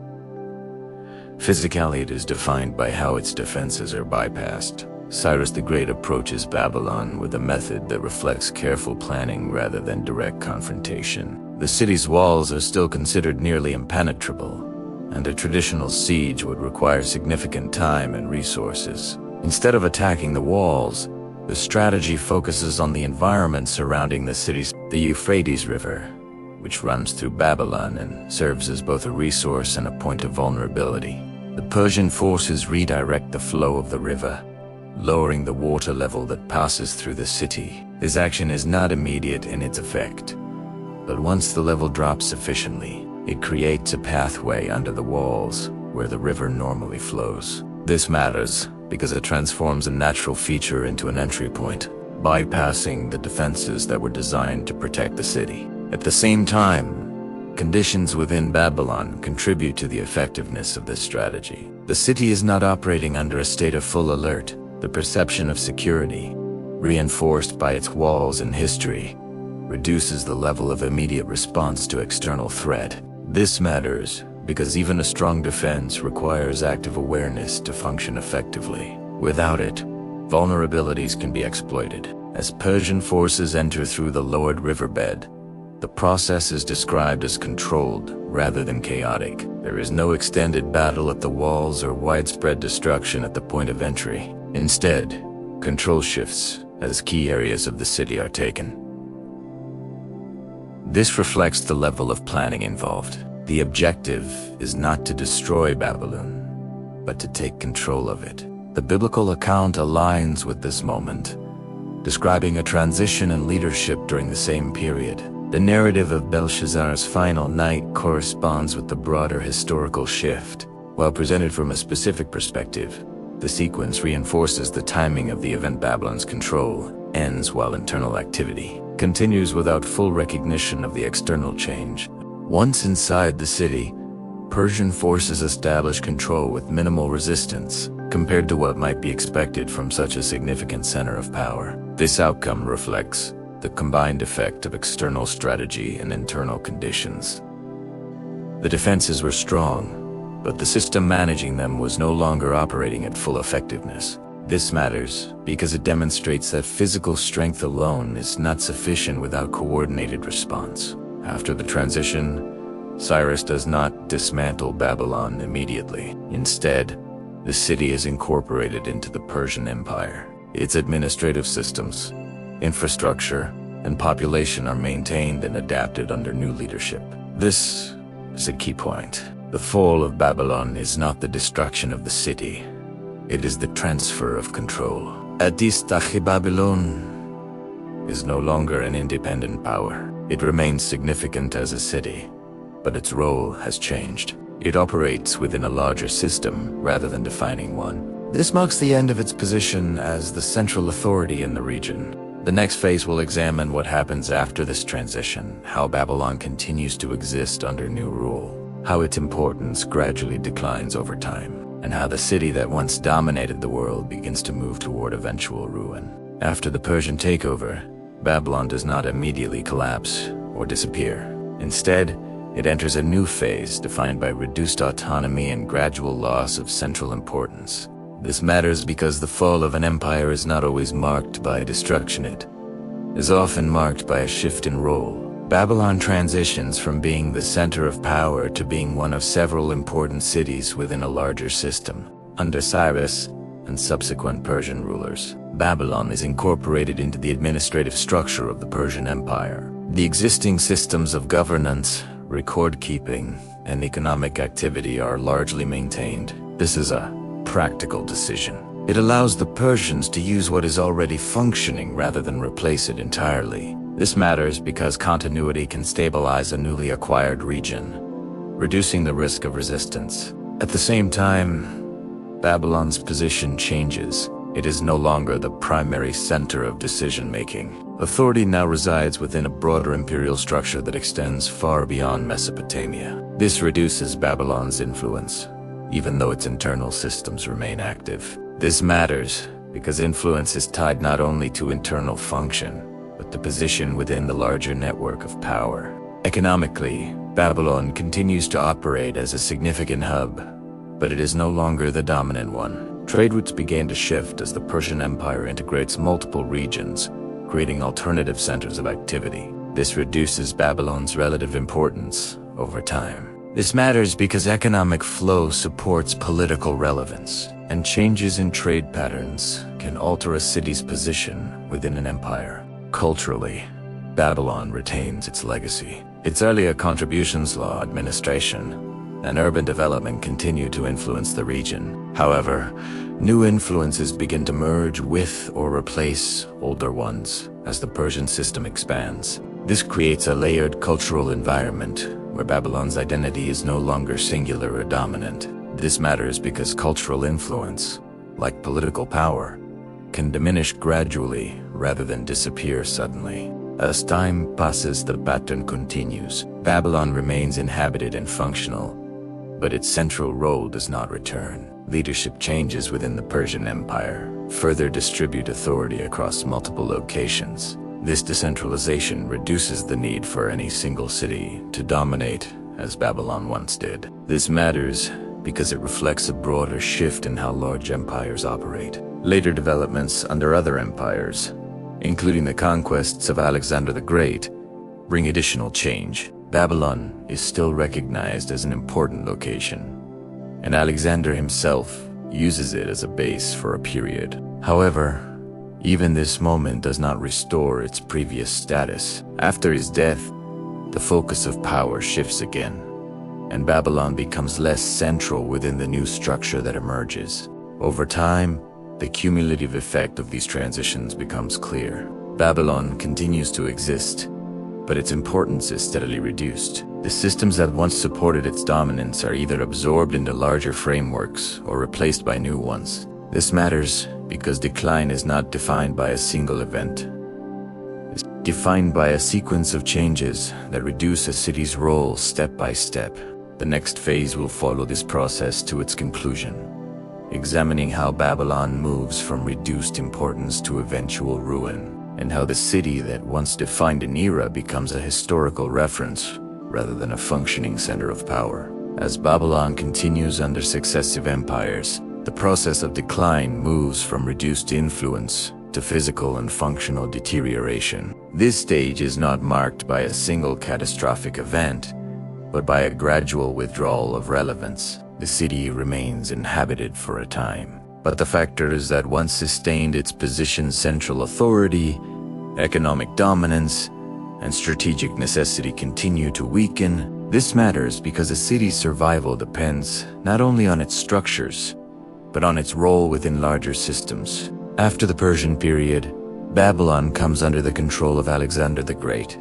Physically, it is defined by how its defenses are bypassed. Cyrus the Great approaches Babylon with a method that reflects careful planning rather than direct confrontation. The city's walls are still considered nearly impenetrable, and a traditional siege would require significant time and resources. Instead of attacking the walls, the strategy focuses on the environment surrounding the city. The Euphrates River, which runs through Babylon and serves as both a resource and a point of vulnerability. The Persian forces redirect the flow of the river, lowering the water level that passes through the city. This action is not immediate in its effect, but once the level drops sufficiently, it creates a pathway under the walls where the river normally flows. This matters because it transforms a natural feature into an entry point, bypassing the defenses that were designed to protect the city. At the same time, conditions within Babylon contribute to the effectiveness of this strategy. The city is not operating under a state of full alert. The perception of security, reinforced by its walls and history, reduces the level of immediate response to external threat. This matters because even a strong defense requires active awareness to function effectively. Without it, vulnerabilities can be exploited. As Persian forces enter through the lowered riverbed, the process is described as controlled rather than chaotic. There is no extended battle at the walls or widespread destruction at the point of entry. Instead, control shifts as key areas of the city are taken. This reflects the level of planning involved. The objective is not to destroy Babylon, but to take control of it. The biblical account aligns with this moment, describing a transition in leadership during the same period. The narrative of Belshazzar's final night corresponds with the broader historical shift. While presented from a specific perspective, the sequence reinforces the timing of the event. Babylon's control ends while internal activity continues without full recognition of the external change. Once inside the city, Persian forces establish control with minimal resistance compared to what might be expected from such a significant center of power. This outcome reflects the combined effect of external strategy and internal conditions. The defenses were strong, but the system managing them was no longer operating at full effectiveness. This matters because it demonstrates that physical strength alone is not sufficient without coordinated response. After the transition, Cyrus does not dismantle Babylon immediately. Instead, the city is incorporated into the Persian Empire. Its administrative systems, infrastructure, and population are maintained and adapted under new leadership. This is a key point. The fall of Babylon is not the destruction of the city. It is the transfer of control. At this time, Babylon is no longer an independent power. It remains significant as a city, but its role has changed. It operates within a larger system rather than defining one. This marks the end of its position as the central authority in the region. The next phase will examine what happens after this transition, how Babylon continues to exist under new rule, how its importance gradually declines over time, and how the city that once dominated the world begins to move toward eventual ruin. After the Persian takeover, Babylon does not immediately collapse or disappear. Instead, it enters a new phase defined by reduced autonomy and gradual loss of central importance. This matters because the fall of an empire is not always marked by destruction. It is often marked by a shift in role. Babylon transitions from being the center of power to being one of several important cities within a larger system. Under Cyrus and subsequent Persian rulers, Babylon is incorporated into the administrative structure of the Persian Empire. The existing systems of governance, record-keeping, and economic activity are largely maintained. This is a practical decision. It allows the Persians to use what is already functioning rather than replace it entirely. This matters because continuity can stabilize a newly acquired region, reducing the risk of resistance. At the same time, Babylon's position changes. It is no longer the primary center of decision-making. Authority now resides within a broader imperial structure that extends far beyond Mesopotamia. This reduces Babylon's influence, even though its internal systems remain active. This matters because influence is tied not only to internal function, but to position within the larger network of power. Economically, Babylon continues to operate as a significant hub, but it is no longer the dominant one. Trade routes began to shift as the Persian Empire integrates multiple regions, creating alternative centers of activity. This reduces Babylon's relative importance over time. This matters because economic flow supports political relevance, and changes in trade patterns can alter a city's position within an empire. Culturally, Babylon retains its legacy. Its earlier contributions, law, administration, and urban development continue to influence the region. However, new influences begin to merge with or replace older ones as the Persian system expands. This creates a layered cultural environment where Babylon's identity is no longer singular or dominant. This matters because cultural influence, like political power, can diminish gradually rather than disappear suddenly. As time passes, the pattern continues. Babylon remains inhabited and functional, but its central role does not return. Leadership changes within the Persian Empire further distribute authority across multiple locations. This decentralization reduces the need for any single city to dominate as Babylon once did. This matters because it reflects a broader shift in how large empires operate. Later developments under other empires, including the conquests of Alexander the Great, bring additional change. Babylon is still recognized as an important location, and Alexander himself uses it as a base for a period. However, even this moment does not restore its previous status. After his death, the focus of power shifts again, and Babylon becomes less central within the new structure that emerges. Over time, the cumulative effect of these transitions becomes clear. Babylon continues to exist, but its importance is steadily reduced. The systems that once supported its dominance are either absorbed into larger frameworks or replaced by new ones. This matters because decline is not defined by a single event. It's defined by a sequence of changes that reduce a city's role step by step. The next phase will follow this process to its conclusion, examining how Babylon moves from reduced importance to eventual ruin, and how the city that once defined an era becomes a historical reference rather than a functioning center of power. As Babylon continues under successive empires, the process of decline moves from reduced influence to physical and functional deterioration. This stage is not marked by a single catastrophic event, but by a gradual withdrawal of relevance. The city remains inhabited for a time, but the factors that once sustained its position's central authority, economic dominance, and strategic necessity continue to weaken. This matters because a city's survival depends not only on its structures, but on its role within larger systems. After the Persian period, Babylon comes under the control of Alexander the Great.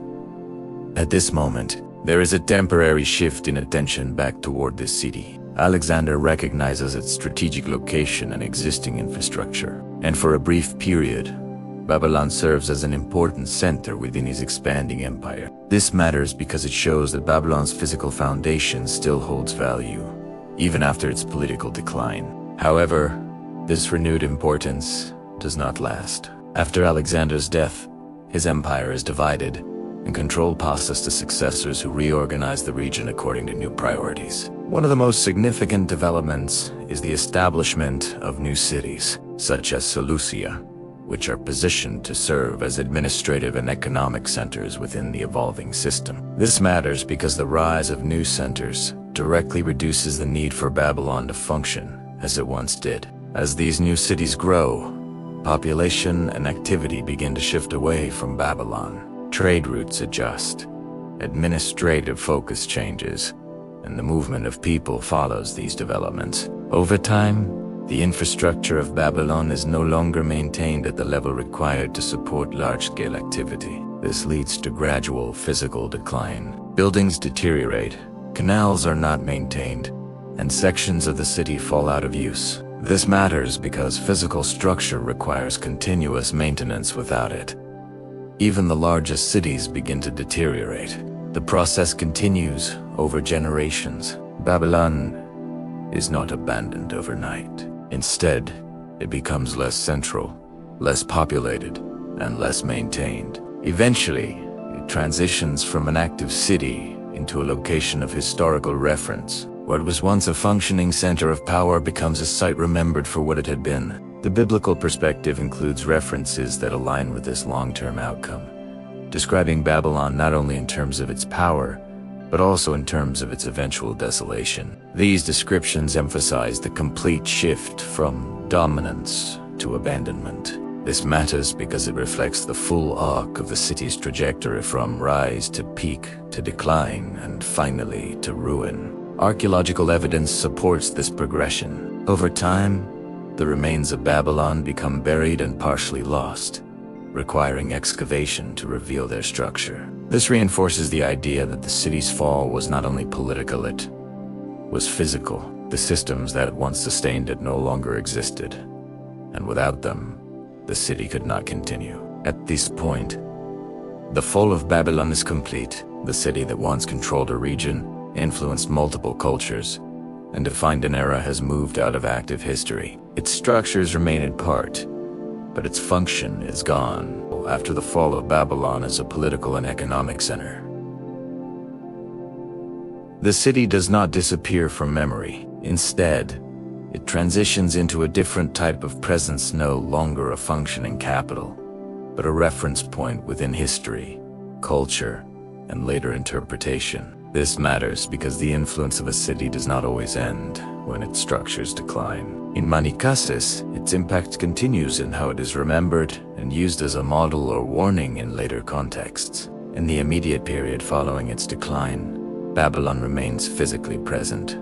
At this moment, there is a temporary shift in attention back toward this city. Alexander recognizes its strategic location and existing infrastructure, and for a brief period, Babylon serves as an important center within his expanding empire. This matters because it shows that Babylon's physical foundation still holds value, even after its political decline. However, this renewed importance does not last. After Alexander's death, his empire is divided, and control passes to successors who reorganize the region according to new priorities. One of the most significant developments is the establishment of new cities, such as Seleucia, which are positioned to serve as administrative and economic centers within the evolving system. This matters because the rise of new centers directly reduces the need for Babylon to function as it once did. As these new cities grow, population and activity begin to shift away from Babylon. Trade routes adjust, administrative focus changes, and the movement of people follows these developments. Over time, the infrastructure of Babylon is no longer maintained at the level required to support large-scale activity. This leads to gradual physical decline. Buildings deteriorate, canals are not maintained, and sections of the city fall out of use. This matters because physical structure requires continuous maintenance without it. Even the largest cities begin to deteriorate. The process continues over generations. Babylon is not abandoned overnight. Instead, it becomes less central, less populated, and less maintained. Eventually, it transitions from an active city into a location of historical reference. What was once a functioning center of power becomes a site remembered for what it had been. The biblical perspective includes references that align with this long-term outcome, describing Babylon not only in terms of its power, but also in terms of its eventual desolation. These descriptions emphasize the complete shift from dominance to abandonment. This matters because it reflects the full arc of the city's trajectory from rise to peak to decline and finally to ruin. Archaeological evidence supports this progression. Over time, the remains of Babylon become buried and partially lost, requiring excavation to reveal their structure. This reinforces the idea that the city's fall was not only political, it was physical. The systems that once sustained it no longer existed, and without them, the city could not continue. At this point, the fall of Babylon is complete. The city that once controlled a region, influenced multiple cultures, and defined an era has moved out of active history. Its structures remain in part, but its function is gone after the fall of Babylon as a political and economic center. The city does not disappear from memory. Instead, it transitions into a different type of presence, no longer a functioning capital, but a reference point within history, culture, and later interpretation. This matters because the influence of a city does not always end when its structures decline. In many cases, its impact continues in how it is remembered and used as a model or warning in later contexts. In the immediate period following its decline, Babylon remains physically present,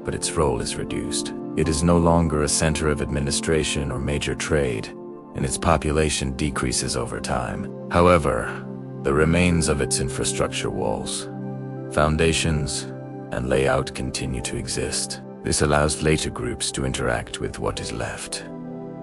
but its role is reduced. It is no longer a center of administration or major trade, and its population decreases over time. However, the remains of its infrastructure walls, foundations, and layout continue to exist. This allows later groups to interact with what is left,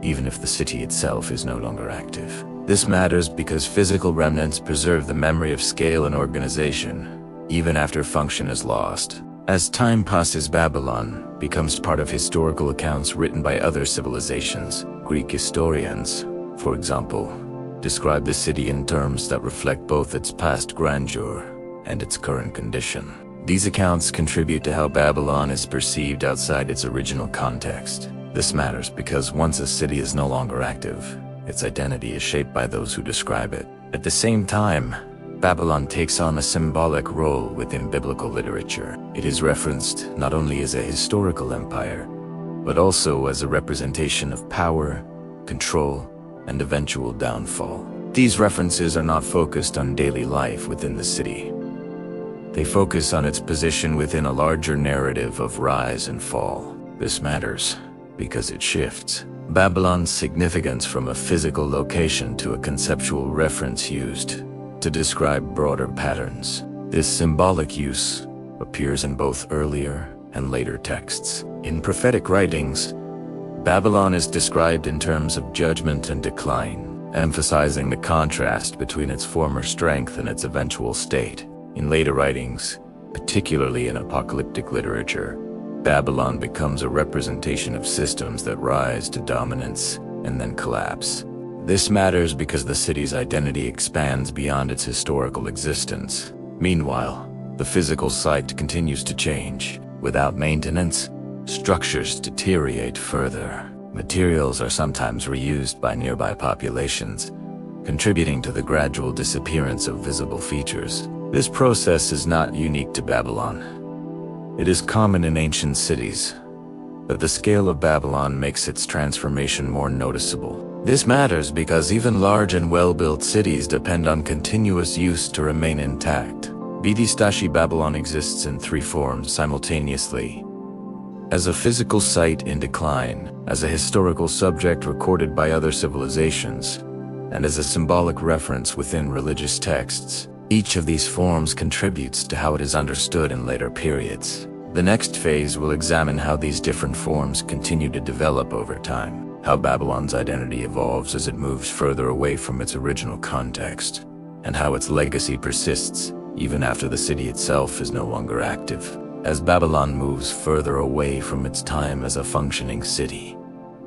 even if the city itself is no longer active. This matters because physical remnants preserve the memory of scale and organization, even after function is lost. As time passes, Babylon becomes part of historical accounts written by other civilizations. Greek historians, for example, describe the city in terms that reflect both its past grandeur and its current condition. These accounts contribute to how Babylon is perceived outside its original context. This matters because once a city is no longer active, its identity is shaped by those who describe it. At the same time, Babylon takes on a symbolic role within biblical literature. It is referenced not only as a historical empire, but also as a representation of power, control, and eventual downfall. These references are not focused on daily life within the city. They focus on its position within a larger narrative of rise and fall. This matters because it shifts Babylon's significance from a physical location to a conceptual reference used to describe broader patterns. This symbolic use appears in both earlier and later texts. In prophetic writings, Babylon is described in terms of judgment and decline, emphasizing the contrast between its former strength and its eventual state. In later writings, particularly in apocalyptic literature, Babylon becomes a representation of systems that rise to dominance and then collapse. This matters because the city's identity expands beyond its historical existence. Meanwhile, the physical site continues to change. Without maintenance, structures deteriorate further. Materials are sometimes reused by nearby populations, contributing to the gradual disappearance of visible features. This process is not unique to Babylon. It is common in ancient cities, but the scale of Babylon makes its transformation more noticeable. This matters because even large and well-built cities depend on continuous use to remain intact. Bdistashi Babylon exists in three forms simultaneously: as a physical site in decline, as a historical subject recorded by other civilizations, and as a symbolic reference within religious texts. Each of these forms contributes to how it is understood in later periods. The next phase will examine how these different forms continue to develop over time, how Babylon's identity evolves as it moves further away from its original context, and how its legacy persists even after the city itself is no longer active. As Babylon moves further away from its time as a functioning city,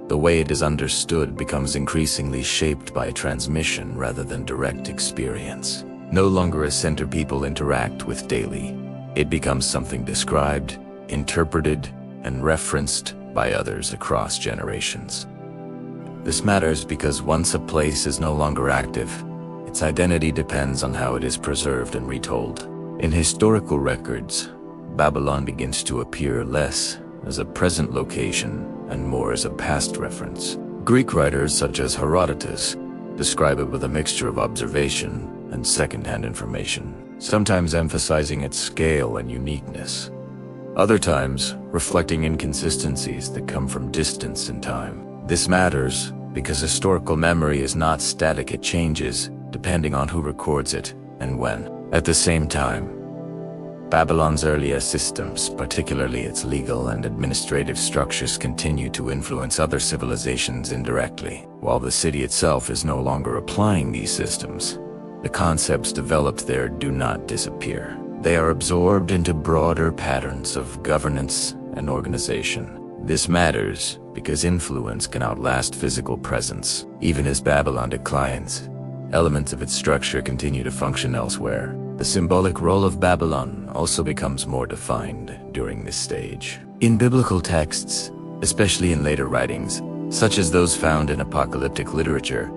the way it is understood becomes increasingly shaped by transmission rather than direct experience. No longer a center people interact with daily. It becomes something described, interpreted, and referenced by others across generations. This matters because once a place is no longer active, its identity depends on how it is preserved and retold. In historical records, Babylon begins to appear less as a present location and more as a past reference. Greek writers such as Herodotus describe it with a mixture of observation and second-hand information, sometimes emphasizing its scale and uniqueness. Other times, reflecting inconsistencies that come from distance in time. This matters because historical memory is not static, it changes depending on who records it and when. At the same time, Babylon's earlier systems, particularly its legal and administrative structures, continue to influence other civilizations indirectly. While the city itself is no longer applying these systems, the concepts developed there do not disappear. They are absorbed into broader patterns of governance and organization. This matters because influence can outlast physical presence. Even as Babylon declines, elements of its structure continue to function elsewhere. The symbolic role of Babylon also becomes more defined during this stage. In biblical texts, especially in later writings, such as those found in apocalyptic literature,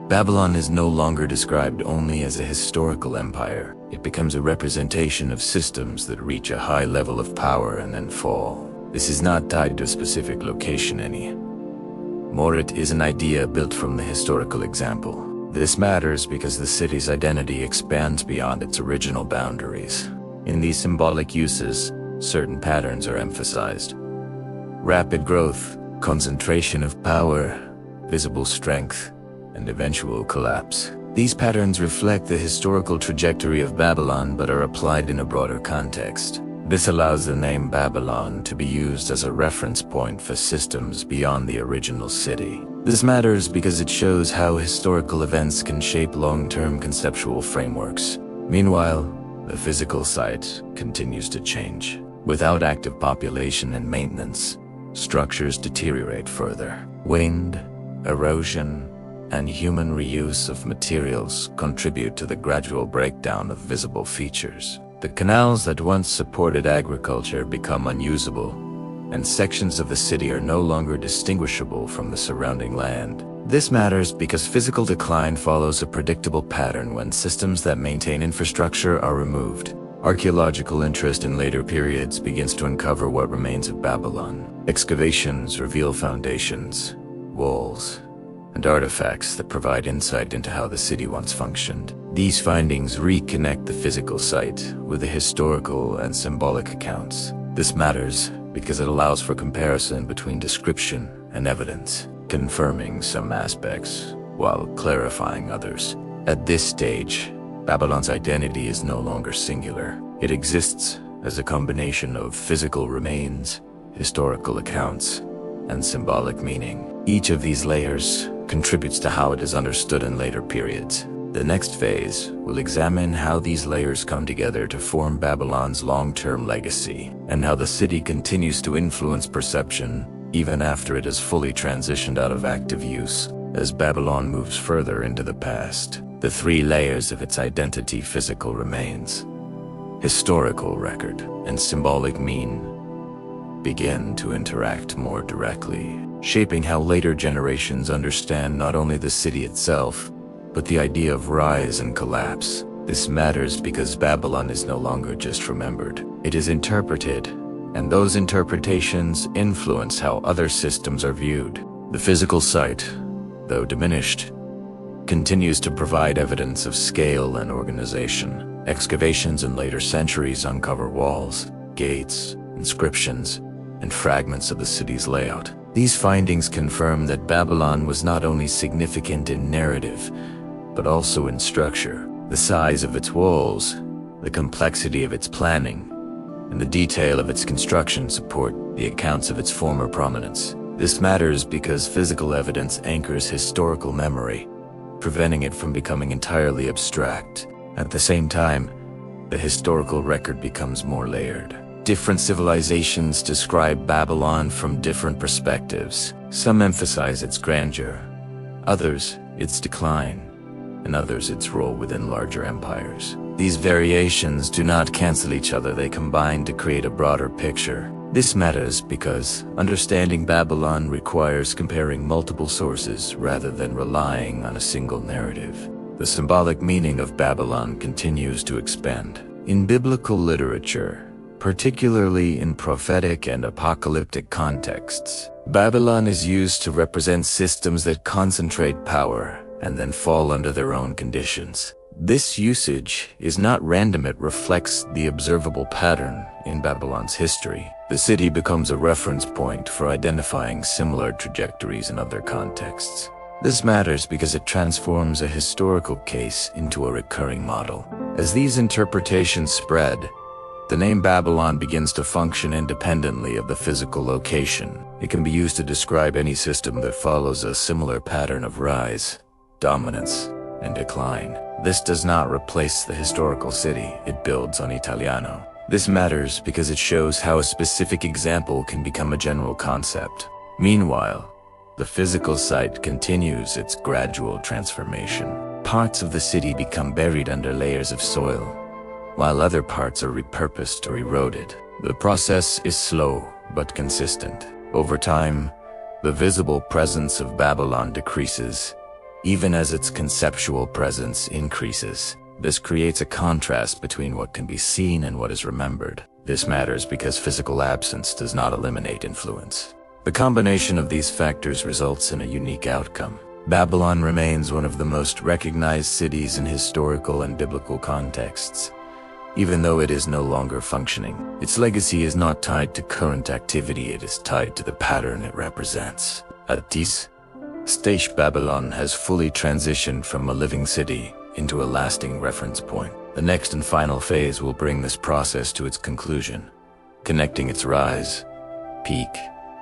Babylon is no longer described only as a historical empire. It becomes a representation of systems that reach a high level of power and then fall. This is not tied to a specific location anymore. It is an idea built from the historical example. This matters because the city's identity expands beyond its original boundaries. In these symbolic uses, certain patterns are emphasized: rapid growth, concentration of power, visible strength, and eventual collapse. These patterns reflect the historical trajectory of Babylon but are applied in a broader context. This allows the name Babylon to be used as a reference point for systems beyond the original city. This matters because it shows how historical events can shape long-term conceptual frameworks. Meanwhile, the physical site continues to change. Without active population and maintenance, structures deteriorate further. Wind, erosion, and human reuse of materials contribute to the gradual breakdown of visible features. The canals that once supported agriculture become unusable, and sections of the city are no longer distinguishable from the surrounding land. This matters because physical decline follows a predictable pattern when systems that maintain infrastructure are removed. Archaeological interest in later periods begins to uncover what remains of Babylon. Excavations reveal foundations, walls, and artifacts that provide insight into how the city once functioned. These findings reconnect the physical site with the historical and symbolic accounts. This matters because it allows for comparison between description and evidence, confirming some aspects while clarifying others. At this stage, Babylon's identity is no longer singular. It exists as a combination of physical remains, historical accounts, and symbolic meaning. Each of these layers contributes to how it is understood in later periods. The next phase will examine how these layers come together to form Babylon's long-term legacy, and how the city continues to influence perception even after it has fully transitioned out of active use. As Babylon moves further into the past, the three layers of its identity: physical remains, historical record, and symbolic mean, begin to interact more directly, shaping how later generations understand not only the city itself, but the idea of rise and collapse. This matters because Babylon is no longer just remembered. It is interpreted, and those interpretations influence how other systems are viewed. The physical site, though diminished, continues to provide evidence of scale and organization. Excavations in later centuries uncover walls, gates, inscriptions, and fragments of the city's layout. These findings confirm that Babylon was not only significant in narrative, but also in structure. The size of its walls, the complexity of its planning, and the detail of its construction support the accounts of its former prominence. This matters because physical evidence anchors historical memory, preventing it from becoming entirely abstract. At the same time, the historical record becomes more layered. Different civilizations describe Babylon from different perspectives. Some emphasize its grandeur, others its decline, and others its role within larger empires. These variations do not cancel each other, they combine to create a broader picture. This matters because understanding Babylon requires comparing multiple sources rather than relying on a single narrative. The symbolic meaning of Babylon continues to expand. In biblical literature, particularly in prophetic and apocalyptic contexts, Babylon is used to represent systems that concentrate power and then fall under their own conditions. This usage is not random, it reflects the observable pattern in Babylon's history. The city becomes a reference point for identifying similar trajectories in other contexts. This matters because it transforms a historical case into a recurring model. As these interpretations spread, the name Babylon begins to function independently of the physical location. It can be used to describe any system that follows a similar pattern of rise, dominance, and decline. This does not replace the historical city, it builds on Italiano. This matters because it shows how a specific example can become a general concept. Meanwhile, the physical site continues its gradual transformation. Parts of the city become buried under layers of soil, while other parts are repurposed or eroded. The process is slow but consistent. Over time, the visible presence of Babylon decreases, even as its conceptual presence increases. This creates a contrast between what can be seen and what is remembered. This matters because physical absence does not eliminate influence. The combination of these factors results in a unique outcome. Babylon remains one of the most recognized cities in historical and biblical contexts, even though it is no longer functioning. Its legacy is not tied to current activity, it is tied to the pattern it represents. At this stage, Babylon has fully transitioned from a living city into a lasting reference point. The next and final phase will bring this process to its conclusion, connecting its rise, peak,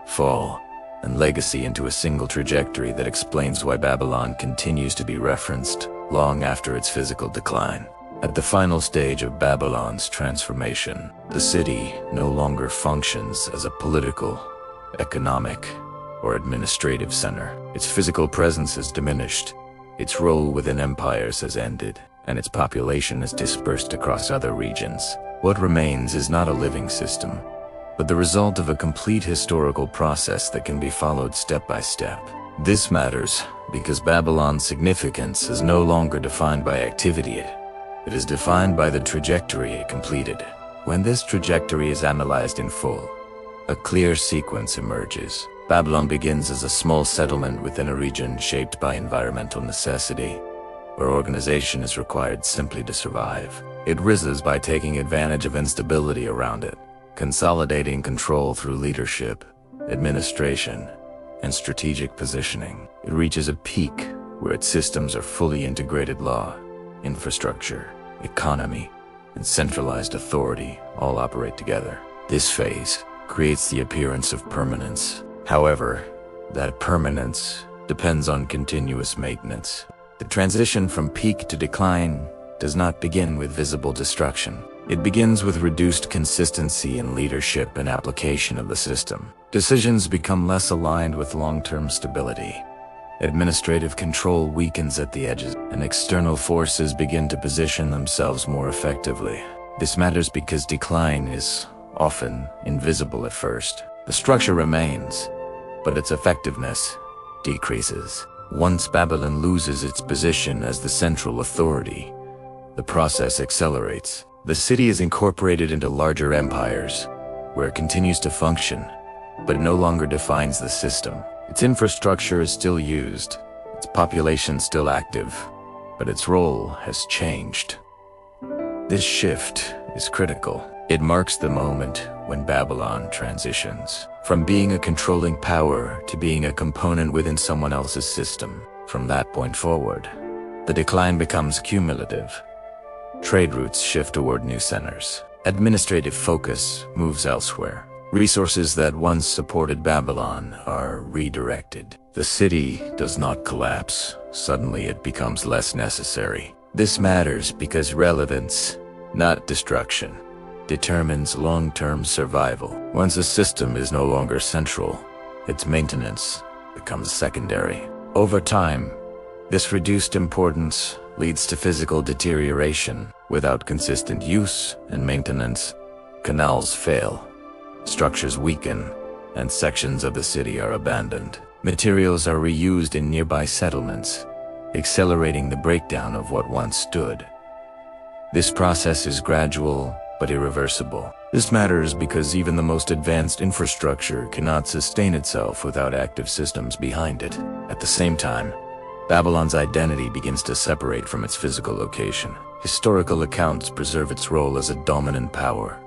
fall, and legacy into a single trajectory that explains why Babylon continues to be referenced long after its physical decline. At the final stage of Babylon's transformation, the city no longer functions as a political, economic, or administrative center. Its physical presence has diminished, its role within empires has ended, and its population is dispersed across other regions. What remains is not a living system, but the result of a complete historical process that can be followed step by step. This matters because Babylon's significance is no longer defined by activity. It is defined by the trajectory it completed. When this trajectory is analyzed in full, a clear sequence emerges. Babylon begins as a small settlement within a region shaped by environmental necessity, where organization is required simply to survive. It rises by taking advantage of instability around it, consolidating control through leadership, administration, and strategic positioning. It reaches a peak where its systems are fully integrated: law, infrastructure, economy, and centralized authority all operate together. This phase creates the appearance of permanence. However, that permanence depends on continuous maintenance. The transition from peak to decline does not begin with visible destruction. It begins with reduced consistency in leadership and application of the system. Decisions become less aligned with long-term stability, administrative control weakens at the edges, and external forces begin to position themselves more effectively. This matters because decline is often invisible at first. The structure remains, but its effectiveness decreases. Once Babylon loses its position as the central authority, the process accelerates. The city is incorporated into larger empires, where it continues to function, but it no longer defines the system. Its infrastructure is still used, its population still active, but its role has changed. This shift is critical. It marks the moment when Babylon transitions from being a controlling power to being a component within someone else's system. From that point forward, the decline becomes cumulative. Trade routes shift toward new centers. Administrative focus moves elsewhere. Resources that once supported Babylon are redirected. The city does not collapse. Suddenly it becomes less necessary. This matters because relevance, not destruction, determines long-term survival. Once a system is no longer central, its maintenance becomes secondary. Over time, this reduced importance leads to physical deterioration. Without consistent use and maintenance, canals fail, structures weaken, and sections of the city are abandoned. Materials are reused in nearby settlements, accelerating the breakdown of what once stood. This process is gradual but irreversible. This matters because even the most advanced infrastructure cannot sustain itself without active systems behind it. At the same time, Babylon's identity begins to separate from its physical location. Historical accounts preserve its role as a dominant power,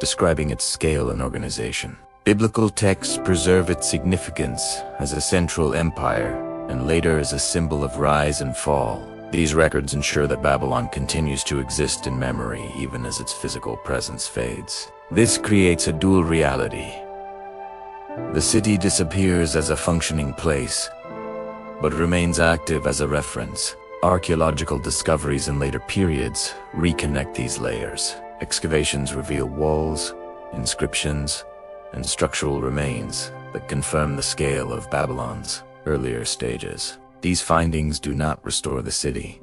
describing its scale and organization. Biblical texts preserve its significance as a central empire and later as a symbol of rise and fall. These records ensure that Babylon continues to exist in memory even as its physical presence fades. This creates a dual reality. The city disappears as a functioning place, but remains active as a reference. Archaeological discoveries in later periods reconnect these layers. Excavations reveal walls, inscriptions, and structural remains that confirm the scale of Babylon's earlier stages. These findings do not restore the city,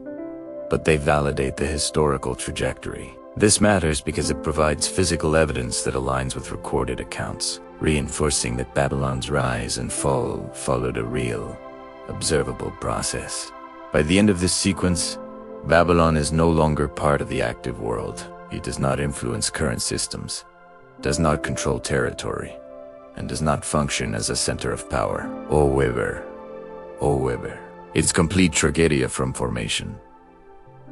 but they validate the historical trajectory. This matters because it provides physical evidence that aligns with recorded accounts, reinforcing that Babylon's rise and fall followed a real, observable process. By the end of this sequence, Babylon is no longer part of the active world. It does not influence current systems, does not control territory, and does not function as a center of power. However, its complete tragedy from formation.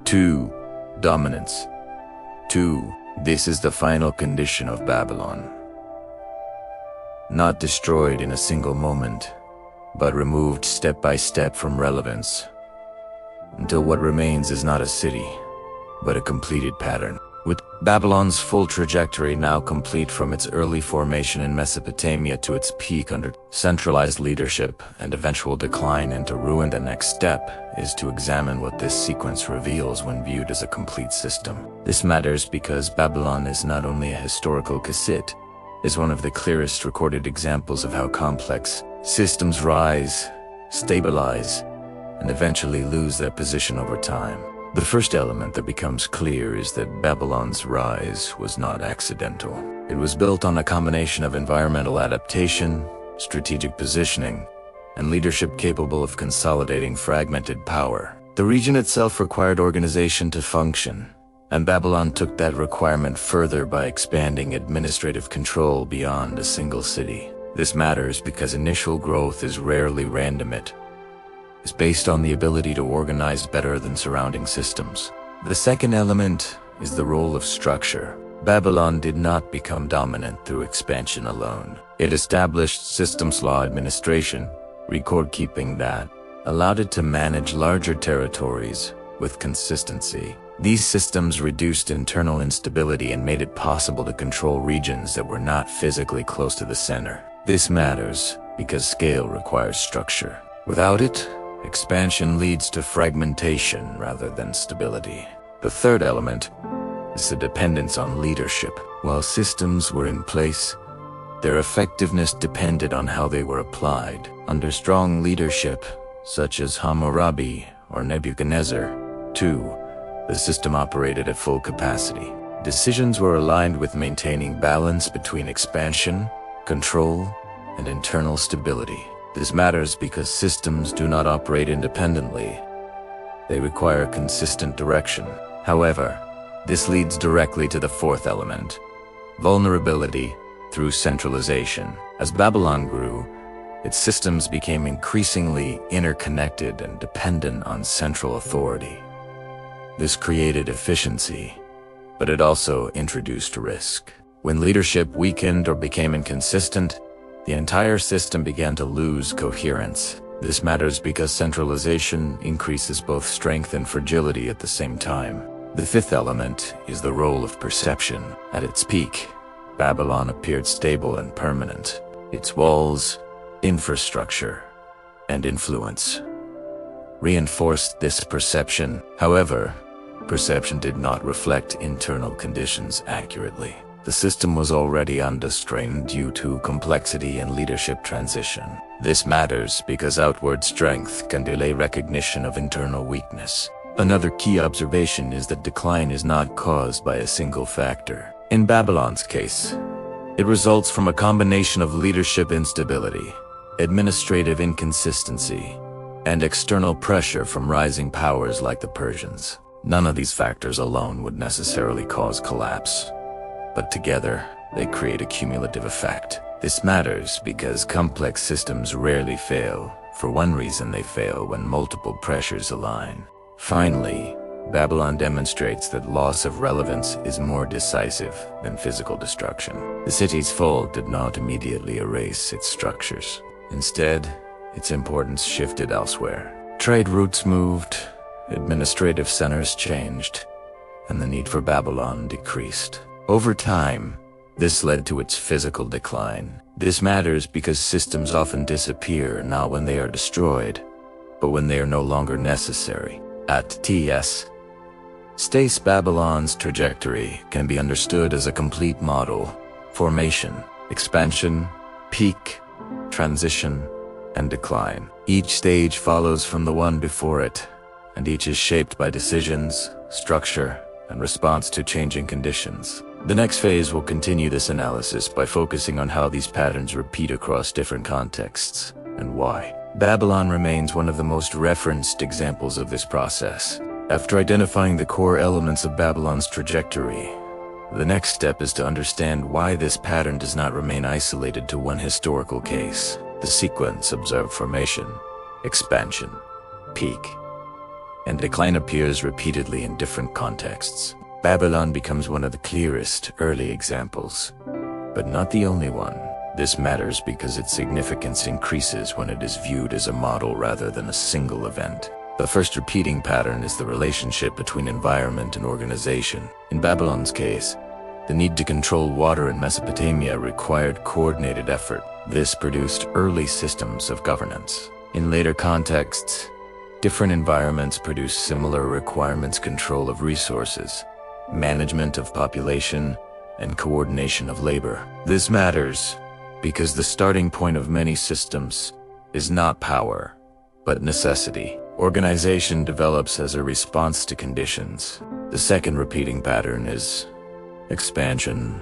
2. Dominance. 2. This is the final condition of Babylon. Not destroyed in a single moment, but removed step by step from relevance, until what remains is not a city, but a completed pattern. With Babylon's full trajectory now complete from its early formation in Mesopotamia to its peak under centralized leadership and eventual decline into ruin, the next step is to examine what this sequence reveals when viewed as a complete system. This matters because Babylon is not only a historical cassette, it is one of the clearest recorded examples of how complex systems rise, stabilize, and eventually lose their position over time. The first element that becomes clear is that Babylon's rise was not accidental. It was built on a combination of environmental adaptation, strategic positioning, and leadership capable of consolidating fragmented power. The region itself required organization to function, and Babylon took that requirement further by expanding administrative control beyond a single city. This matters because initial growth is rarely random. It is based on the ability to organize better than surrounding systems. The second element is the role of structure. Babylon did not become dominant through expansion alone. It established systems law administration, record-keeping that allowed it to manage larger territories with consistency. These systems reduced internal instability and made it possible to control regions that were not physically close to the center. This matters because scale requires structure. Without it, expansion leads to fragmentation rather than stability. The third element is the dependence on leadership. While systems were in place, their effectiveness depended on how they were applied. Under strong leadership, such as Hammurabi or Nebuchadnezzar. 2. The system operated at full capacity. Decisions were aligned with maintaining balance between expansion, control, and internal stability. This matters because systems do not operate independently. They require consistent direction. However, this leads directly to the fourth element: vulnerability through centralization. As Babylon grew, its systems became increasingly interconnected and dependent on central authority. This created efficiency, but it also introduced risk. When leadership weakened or became inconsistent, the entire system began to lose coherence. This matters because centralization increases both strength and fragility at the same time. The fifth element is the role of perception. At its peak, Babylon appeared stable and permanent. Its walls, infrastructure, and influence reinforced this perception. However, perception did not reflect internal conditions accurately. The system was already under strain due to complexity and leadership transition. This matters because outward strength can delay recognition of internal weakness. Another key observation is that decline is not caused by a single factor. In Babylon's case, it results from a combination of leadership instability, administrative inconsistency, and external pressure from rising powers like the Persians. None of these factors alone would necessarily cause collapse, but together they create a cumulative effect. This matters because complex systems rarely fail. For one reason, they fail when multiple pressures align. Finally, Babylon demonstrates that loss of relevance is more decisive than physical destruction. The city's fall did not immediately erase its structures. Instead, its importance shifted elsewhere. Trade routes moved, administrative centers changed, and the need for Babylon decreased. Over time, this led to its physical decline. This matters because systems often disappear not when they are destroyed, but when they are no longer necessary. At TS, Stace Babylon's trajectory can be understood as a complete model: formation, expansion, peak, transition, and decline. Each stage follows from the one before it, and each is shaped by decisions, structure, and response to changing conditions. The next phase will continue this analysis by focusing on how these patterns repeat across different contexts, and why. Babylon remains one of the most referenced examples of this process. After identifying the core elements of Babylon's trajectory, the next step is to understand why this pattern does not remain isolated to one historical case. The sequence: observed formation, expansion, peak, and decline appears repeatedly in different contexts. Babylon becomes one of the clearest early examples, but not the only one. This matters because its significance increases when it is viewed as a model rather than a single event. The first repeating pattern is the relationship between environment and organization. In Babylon's case, the need to control water in Mesopotamia required coordinated effort. This produced early systems of governance. In later contexts, different environments produce similar requirements: control of resources, management of population, and coordination of labor. This matters because the starting point of many systems is not power, but necessity. Organization develops as a response to conditions. The second repeating pattern is expansion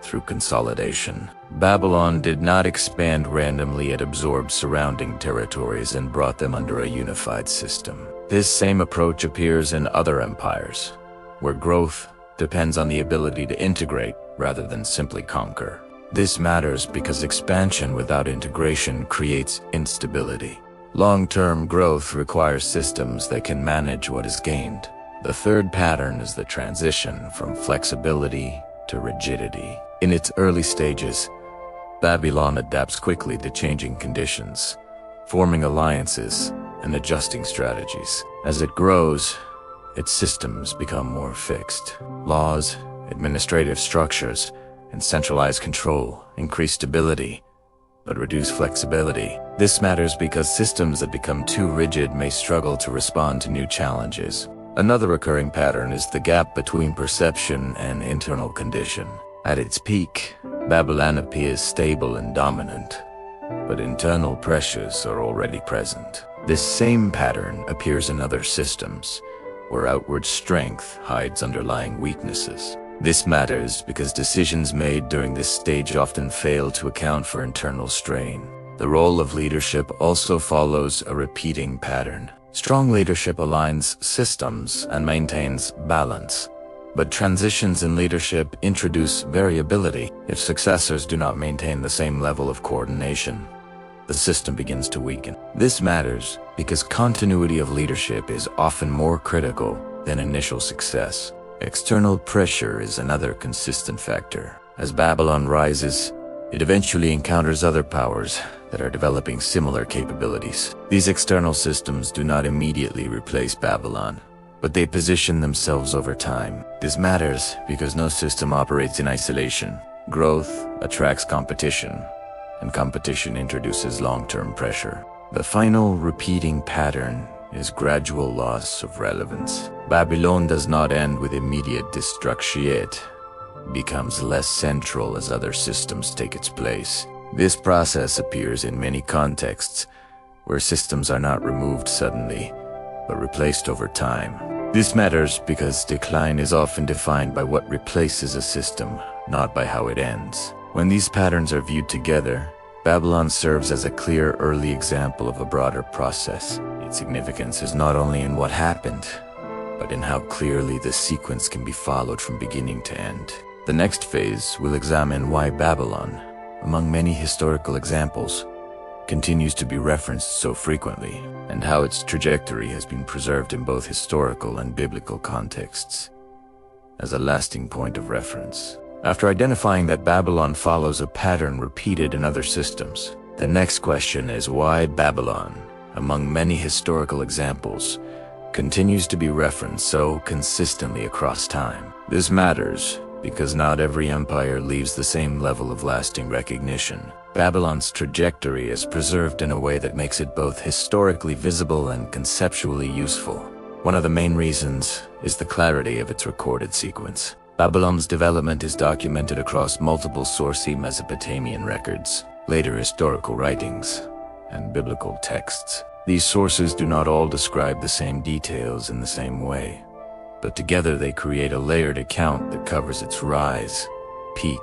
through consolidation. Babylon did not expand randomly. It absorbed surrounding territories and brought them under a unified system. This same approach appears in other empires, where growth depends on the ability to integrate rather than simply conquer. This matters because expansion without integration creates instability. Long-term growth requires systems that can manage what is gained. The third pattern is the transition from flexibility to rigidity. In its early stages, Babylon adapts quickly to changing conditions, forming alliances and adjusting strategies. As it grows, its systems become more fixed. Laws, administrative structures, and centralized control increase stability, but reduce flexibility. This matters because systems that become too rigid may struggle to respond to new challenges. Another recurring pattern is the gap between perception and internal condition. At its peak, Babylon appears stable and dominant, but internal pressures are already present. This same pattern appears in other systems, where outward strength hides underlying weaknesses. This matters because decisions made during this stage often fail to account for internal strain. The role of leadership also follows a repeating pattern. Strong leadership aligns systems and maintains balance. But transitions in leadership introduce variability. If successors do not maintain the same level of coordination, the system begins to weaken. This matters because continuity of leadership is often more critical than initial success. External pressure is another consistent factor. As Babylon rises, it eventually encounters other powers that are developing similar capabilities. These external systems do not immediately replace Babylon, but they position themselves over time. This matters because no system operates in isolation. Growth attracts competition, and competition introduces long-term pressure. The final repeating pattern is gradual loss of relevance. Babylon does not end with immediate destruction, it becomes less central as other systems take its place. This process appears in many contexts, where systems are not removed suddenly, but replaced over time. This matters because decline is often defined by what replaces a system, not by how it ends. When these patterns are viewed together, Babylon serves as a clear early example of a broader process. Its significance is not only in what happened, but in how clearly the sequence can be followed from beginning to end. The next phase will examine why Babylon, among many historical examples, continues to be referenced so frequently, and how its trajectory has been preserved in both historical and biblical contexts as a lasting point of reference. After identifying that Babylon follows a pattern repeated in other systems, the next question is why Babylon, among many historical examples, continues to be referenced so consistently across time. This matters because not every empire leaves the same level of lasting recognition. Babylon's trajectory is preserved in a way that makes it both historically visible and conceptually useful. One of the main reasons is the clarity of its recorded sequence. Babylon's development is documented across multiple sourcey Mesopotamian records, later historical writings, and biblical texts. These sources do not all describe the same details in the same way, but together they create a layered account that covers its rise, peak,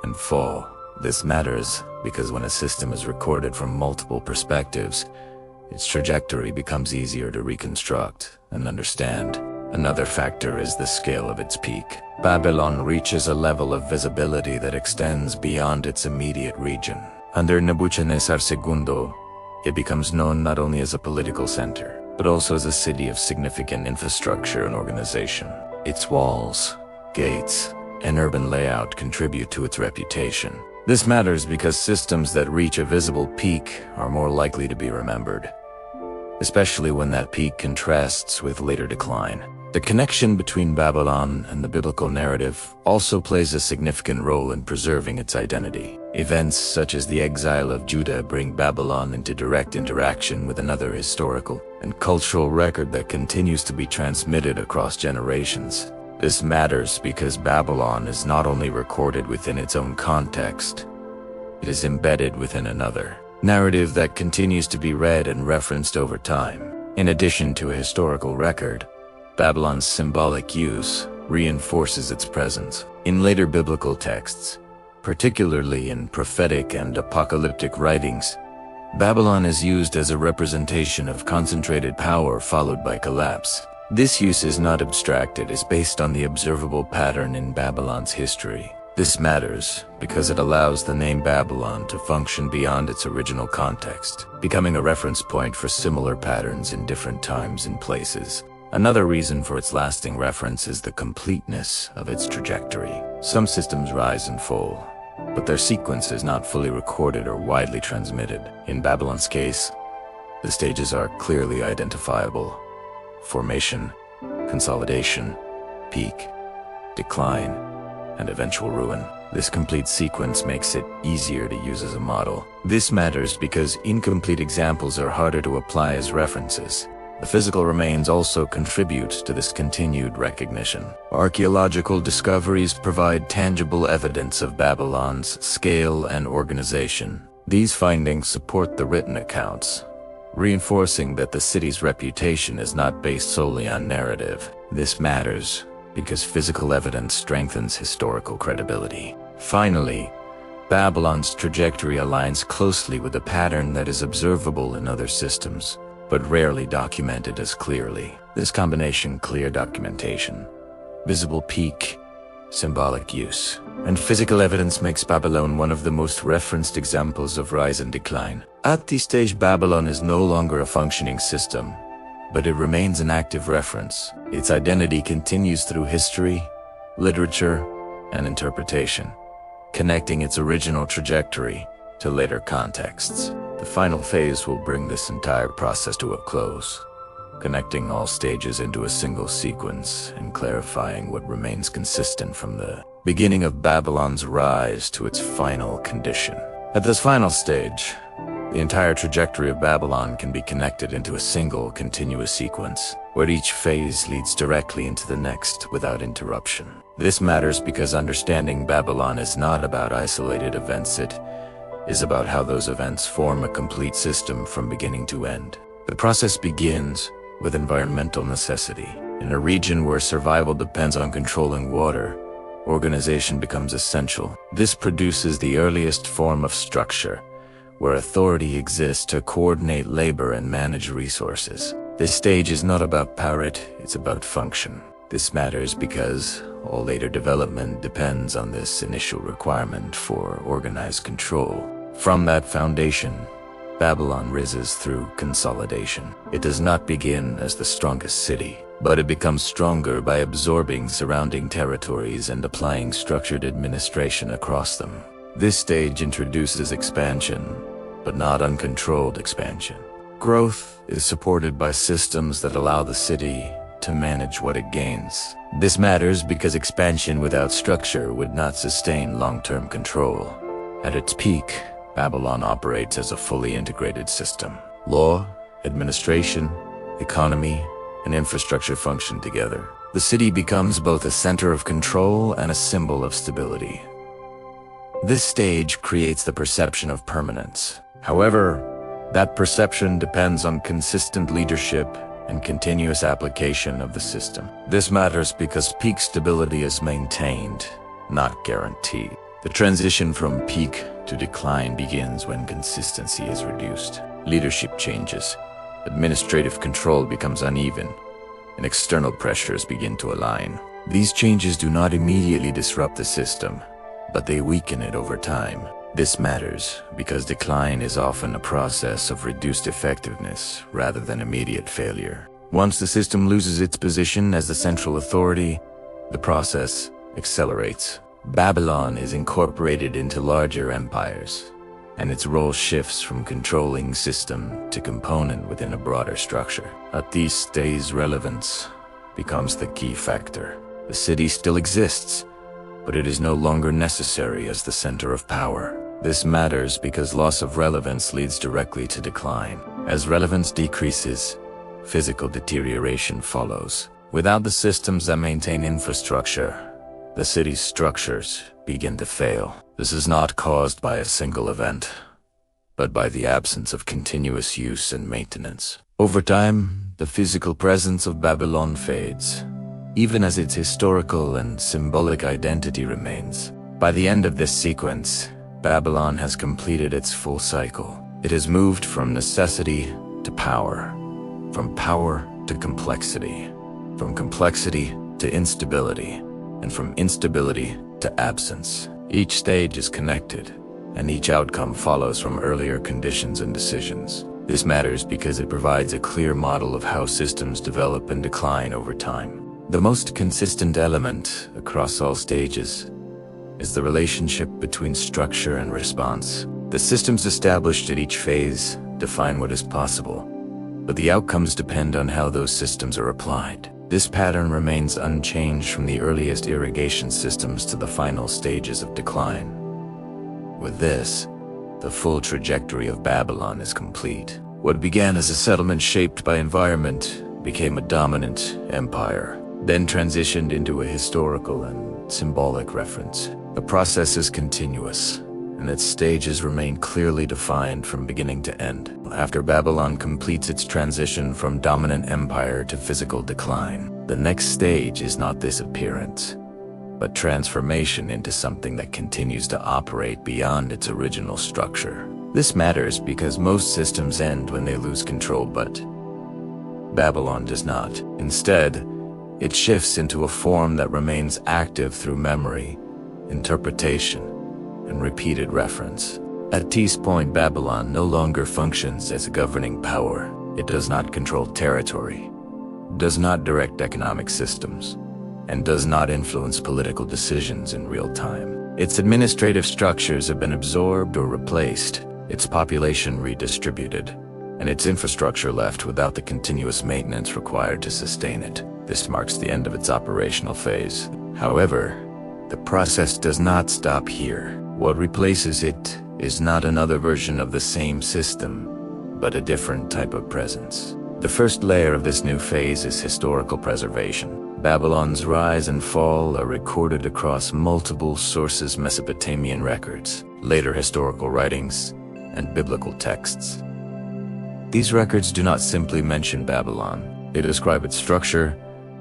and fall. This matters because when a system is recorded from multiple perspectives, its trajectory becomes easier to reconstruct and understand. Another factor is the scale of its peak. Babylon reaches a level of visibility that extends beyond its immediate region. Under Nebuchadnezzar II, it becomes known not only as a political center, but also as a city of significant infrastructure and organization. Its walls, gates, and urban layout contribute to its reputation. This matters because systems that reach a visible peak are more likely to be remembered, especially when that peak contrasts with later decline. The connection between Babylon and the biblical narrative also plays a significant role in preserving its identity. Events such as the exile of Judah bring Babylon into direct interaction with another historical and cultural record that continues to be transmitted across generations. This matters because Babylon is not only recorded within its own context, it is embedded within another narrative that continues to be read and referenced over time. In addition to a historical record, Babylon's symbolic use reinforces its presence. In later biblical texts, particularly in prophetic and apocalyptic writings, Babylon is used as a representation of concentrated power followed by collapse. This use is not abstract, it is based on the observable pattern in Babylon's history. This matters because it allows the name Babylon to function beyond its original context, becoming a reference point for similar patterns in different times and places. Another reason for its lasting reference is the completeness of its trajectory. Some systems rise and fall, but their sequence is not fully recorded or widely transmitted. In Babylon's case, the stages are clearly identifiable: formation, consolidation, peak, decline, and eventual ruin. This complete sequence makes it easier to use as a model. This matters because incomplete examples are harder to apply as references. The physical remains also contribute to this continued recognition. Archaeological discoveries provide tangible evidence of Babylon's scale and organization. These findings support the written accounts, reinforcing that the city's reputation is not based solely on narrative. This matters because physical evidence strengthens historical credibility. Finally, Babylon's trajectory aligns closely with a pattern that is observable in other systems, but rarely documented as clearly. This combination, clear documentation, visible peak, symbolic use, and physical evidence makes Babylon one of the most referenced examples of rise and decline. At this stage, Babylon is no longer a functioning system, but it remains an active reference. Its identity continues through history, literature, and interpretation, connecting its original trajectory to later contexts. The final phase will bring this entire process to a close, connecting all stages into a single sequence and clarifying what remains consistent from the beginning of Babylon's rise to its final condition. At this final stage, the entire trajectory of Babylon can be connected into a single continuous sequence, where each phase leads directly into the next without interruption. This matters because understanding Babylon is not about isolated events, it is about how those events form a complete system from beginning to end. The process begins with environmental necessity. In a region where survival depends on controlling water, organization becomes essential. This produces the earliest form of structure, where authority exists to coordinate labor and manage resources. This stage is not about power, it's about function. This matters because all later development depends on this initial requirement for organized control. From that foundation, Babylon rises through consolidation. It does not begin as the strongest city, but it becomes stronger by absorbing surrounding territories and applying structured administration across them. This stage introduces expansion, but not uncontrolled expansion. Growth is supported by systems that allow the city to manage what it gains. This matters because expansion without structure would not sustain long-term control. At its peak, Babylon operates as a fully integrated system. Law, administration, economy, and infrastructure function together. The city becomes both a center of control and a symbol of stability. This stage creates the perception of permanence. However, that perception depends on consistent leadership and continuous application of the system. This matters because peak stability is maintained, not guaranteed. The transition from peak to decline begins when consistency is reduced. Leadership changes, administrative control becomes uneven, and external pressures begin to align. These changes do not immediately disrupt the system, but they weaken it over time. This matters because decline is often a process of reduced effectiveness rather than immediate failure. Once the system loses its position as the central authority, the process accelerates. Babylon is incorporated into larger empires, and its role shifts from controlling system to component within a broader structure. At these stages, relevance becomes the key factor. The city still exists, but it is no longer necessary as the center of power. This matters because loss of relevance leads directly to decline. As relevance decreases, physical deterioration follows. Without the systems that maintain infrastructure, the city's structures begin to fail. This is not caused by a single event, but by the absence of continuous use and maintenance. Over time, the physical presence of Babylon fades, even as its historical and symbolic identity remains. By the end of this sequence, Babylon has completed its full cycle. It has moved from necessity to power, from power to complexity, from complexity to instability, and from instability to absence. Each stage is connected, and each outcome follows from earlier conditions and decisions. This matters because it provides a clear model of how systems develop and decline over time. The most consistent element across all stages is the relationship between structure and response. The systems established at each phase define what is possible, but the outcomes depend on how those systems are applied. This pattern remains unchanged from the earliest irrigation systems to the final stages of decline. With this, the full trajectory of Babylon is complete. What began as a settlement shaped by environment became a dominant empire, then transitioned into a historical and symbolic reference. The process is continuous, and its stages remain clearly defined from beginning to end. After Babylon completes its transition from dominant empire to physical decline, the next stage is not disappearance, but transformation into something that continues to operate beyond its original structure. This matters because most systems end when they lose control, but Babylon does not. Instead, it shifts into a form that remains active through memory, interpretation, and repeated reference. At this point, Babylon no longer functions as a governing power. It does not control territory, does not direct economic systems, and does not influence political decisions in real time. Its administrative structures have been absorbed or replaced, its population redistributed, and its infrastructure left without the continuous maintenance required to sustain it. This marks the end of its operational phase. However, the process does not stop here. What replaces it is not another version of the same system, but a different type of presence. The first layer of this new phase is historical preservation. Babylon's rise and fall are recorded across multiple sources: Mesopotamian records, later historical writings, and biblical texts. These records do not simply mention Babylon. They describe its structure,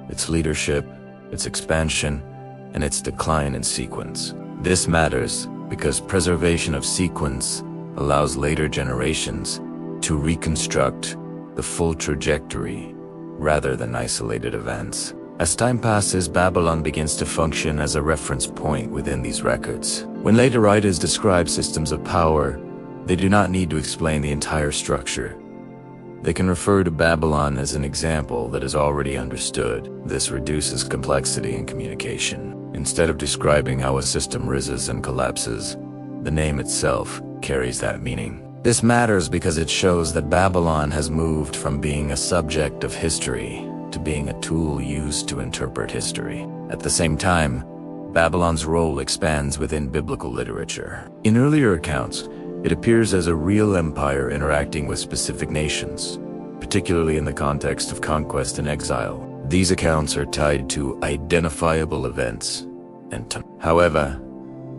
its leadership, its expansion, and its decline in sequence. This matters because preservation of sequence allows later generations to reconstruct the full trajectory rather than isolated events. As time passes, Babylon begins to function as a reference point within these records. When later writers describe systems of power, they do not need to explain the entire structure. They can refer to Babylon as an example that is already understood. This reduces complexity in communication. Instead of describing how a system rises and collapses, the name itself carries that meaning. This matters because it shows that Babylon has moved from being a subject of history to being a tool used to interpret history. At the same time, Babylon's role expands within biblical literature. In earlier accounts, it appears as a real empire interacting with specific nations, particularly in the context of conquest and exile. These accounts are tied to identifiable events and time. However,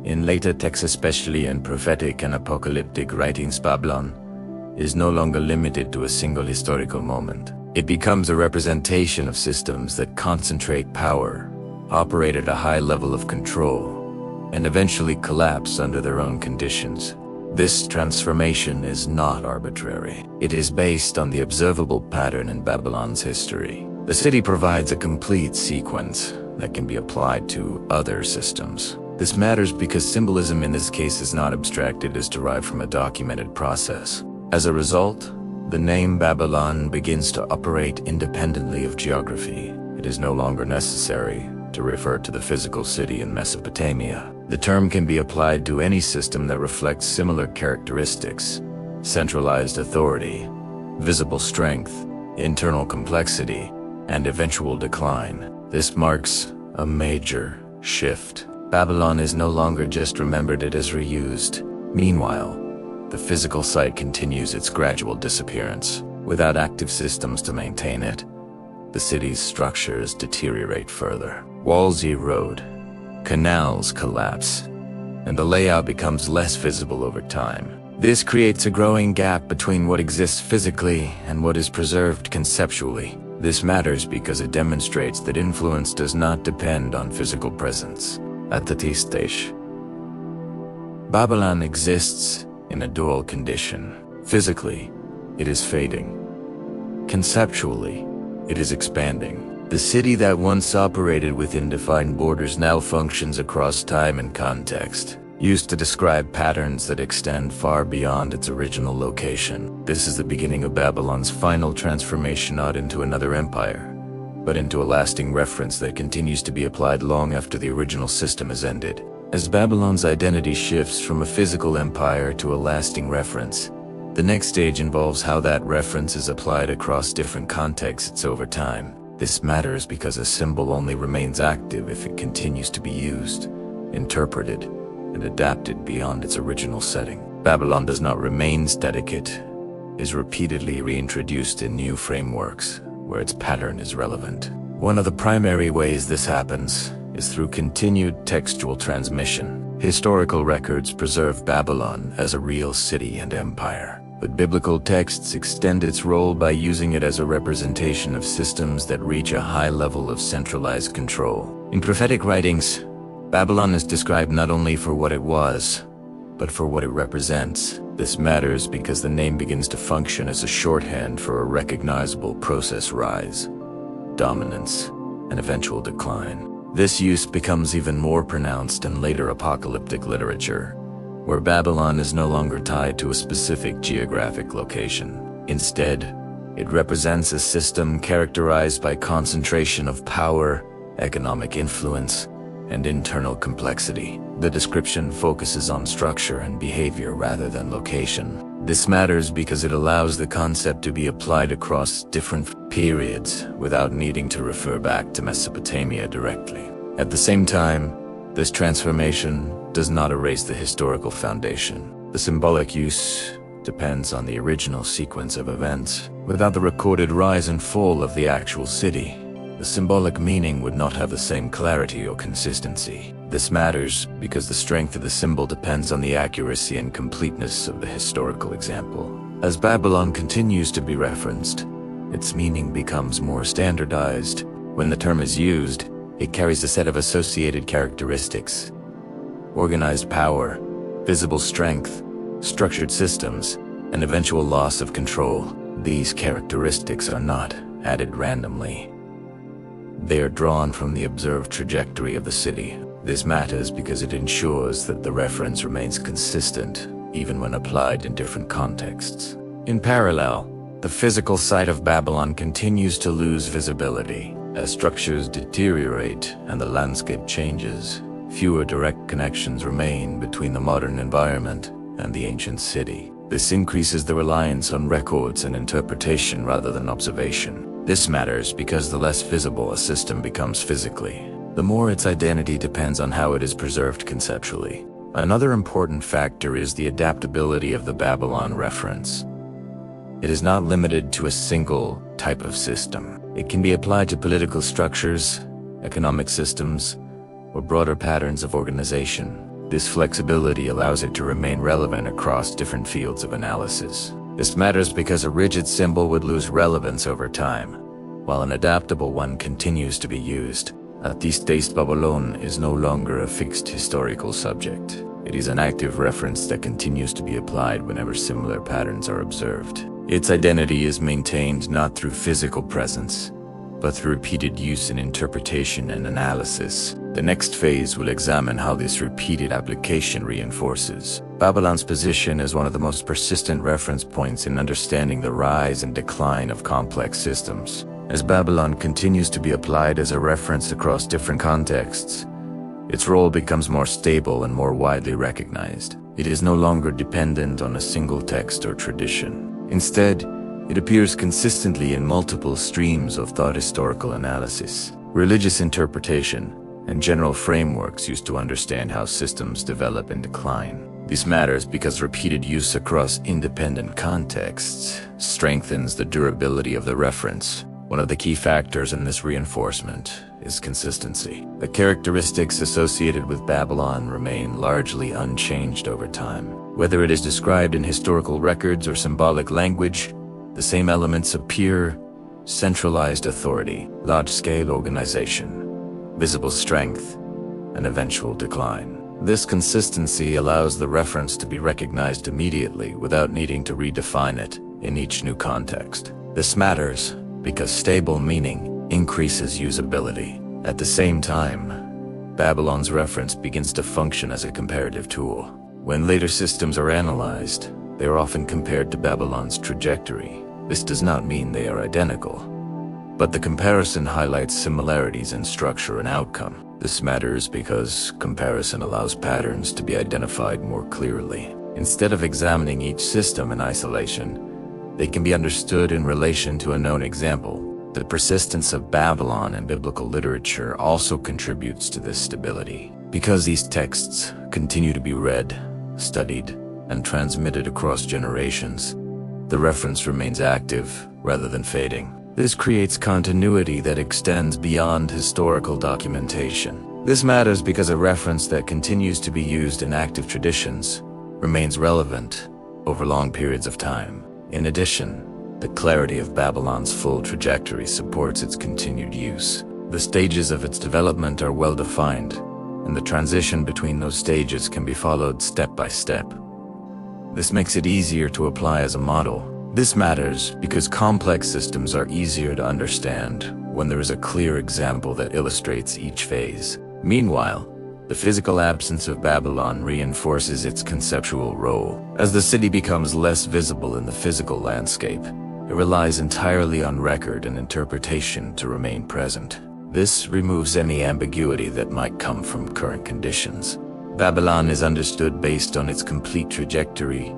in later texts, especially in prophetic and apocalyptic writings, Babylon is no longer limited to a single historical moment. It becomes a representation of systems that concentrate power, operate at a high level of control, and eventually collapse under their own conditions. This transformation is not arbitrary. It is based on the observable pattern in Babylon's history. The city provides a complete sequence that can be applied to other systems. This matters because symbolism in this case is not abstract, it is derived from a documented process. As a result, the name Babylon begins to operate independently of geography. It is no longer necessary to refer to the physical city in Mesopotamia. The term can be applied to any system that reflects similar characteristics: centralized authority, visible strength, internal complexity, and eventual decline. This marks a major shift. Babylon is no longer just remembered, it is reused. Meanwhile, the physical site continues its gradual disappearance. Without active systems to maintain it, the city's structures deteriorate further. Walls erode, canals collapse, and the layout becomes less visible over time. This creates a growing gap between what exists physically and what is preserved conceptually. This matters because it demonstrates that influence does not depend on physical presence. At this stage, Babylon exists in a dual condition. Physically, it is fading. Conceptually, it is expanding. The city that once operated within defined borders now functions across time and context, used to describe patterns that extend far beyond its original location. This is the beginning of Babylon's final transformation, not into another empire, but into a lasting reference that continues to be applied long after the original system has ended. As Babylon's identity shifts from a physical empire to a lasting reference, the next stage involves how that reference is applied across different contexts over time. This matters because a symbol only remains active if it continues to be used, interpreted, and adapted beyond its original setting. Babylon does not remain static, it is repeatedly reintroduced in new frameworks where its pattern is relevant. One of the primary ways this happens is through continued textual transmission. Historical records preserve Babylon as a real city and empire, but biblical texts extend its role by using it as a representation of systems that reach a high level of centralized control. In prophetic writings, Babylon is described not only for what it was, but for what it represents. This matters because the name begins to function as a shorthand for a recognizable process: rise, dominance, and eventual decline. This use becomes even more pronounced in later apocalyptic literature, where Babylon is no longer tied to a specific geographic location. Instead, it represents a system characterized by concentration of power, economic influence, and internal complexity. The description focuses on structure and behavior rather than location. This matters because it allows the concept to be applied across different periods without needing to refer back to Mesopotamia directly. At the same time, this transformation does not erase the historical foundation. The symbolic use depends on the original sequence of events. Without the recorded rise and fall of the actual city, the symbolic meaning would not have the same clarity or consistency. This matters because the strength of the symbol depends on the accuracy and completeness of the historical example. As Babylon continues to be referenced, its meaning becomes more standardized. When the term is used, it carries a set of associated characteristics: organized power, visible strength, structured systems, and eventual loss of control. These characteristics are not added randomly. They are drawn from the observed trajectory of the city. This matters because it ensures that the reference remains consistent, even when applied in different contexts. In parallel, the physical site of Babylon continues to lose visibility. As structures deteriorate and the landscape changes, fewer direct connections remain between the modern environment and the ancient city. This increases the reliance on records and interpretation rather than observation. This matters because the less visible a system becomes physically, the more its identity depends on how it is preserved conceptually. Another important factor is the adaptability of the Babylon reference. It is not limited to a single type of system. It can be applied to political structures, economic systems, or broader patterns of organization. This flexibility allows it to remain relevant across different fields of analysis. This matters because a rigid symbol would lose relevance over time, while an adaptable one continues to be used. Artiste Babylon is no longer a fixed historical subject. It is an active reference that continues to be applied whenever similar patterns are observed. Its identity is maintained not through physical presence, but through repeated use in interpretation and analysis. The next phase will examine how this repeated application reinforces Babylon's position as one of the most persistent reference points in understanding the rise and decline of complex systems. As Babylon continues to be applied as a reference across different contexts, its role becomes more stable and more widely recognized. It is no longer dependent on a single text or tradition. Instead, it appears consistently in multiple streams of thought, historical analysis, religious interpretation, and general frameworks used to understand how systems develop and decline. This matters because repeated use across independent contexts strengthens the durability of the reference. One of the key factors in this reinforcement is consistency. The characteristics associated with Babylon remain largely unchanged over time. Whether it is described in historical records or symbolic language, the same elements appear: centralized authority, large-scale organization, visible strength, and eventual decline. This consistency allows the reference to be recognized immediately without needing to redefine it in each new context. This matters because stable meaning increases usability. At the same time, Babylon's reference begins to function as a comparative tool. When later systems are analyzed, they are often compared to Babylon's trajectory. This does not mean they are identical, but the comparison highlights similarities in structure and outcome. This matters because comparison allows patterns to be identified more clearly. Instead of examining each system in isolation, they can be understood in relation to a known example. The persistence of Babylon in biblical literature also contributes to this stability. Because these texts continue to be read, studied, and transmitted across generations, the reference remains active rather than fading. This creates continuity that extends beyond historical documentation. This matters because a reference that continues to be used in active traditions remains relevant over long periods of time. In addition, the clarity of Babylon's full trajectory supports its continued use. The stages of its development are well defined, and the transition between those stages can be followed step by step. This makes it easier to apply as a model. This matters because complex systems are easier to understand when there is a clear example that illustrates each phase. Meanwhile, the physical absence of Babylon reinforces its conceptual role. As the city becomes less visible in the physical landscape, it relies entirely on record and interpretation to remain present. This removes any ambiguity that might come from current conditions. Babylon is understood based on its complete trajectory,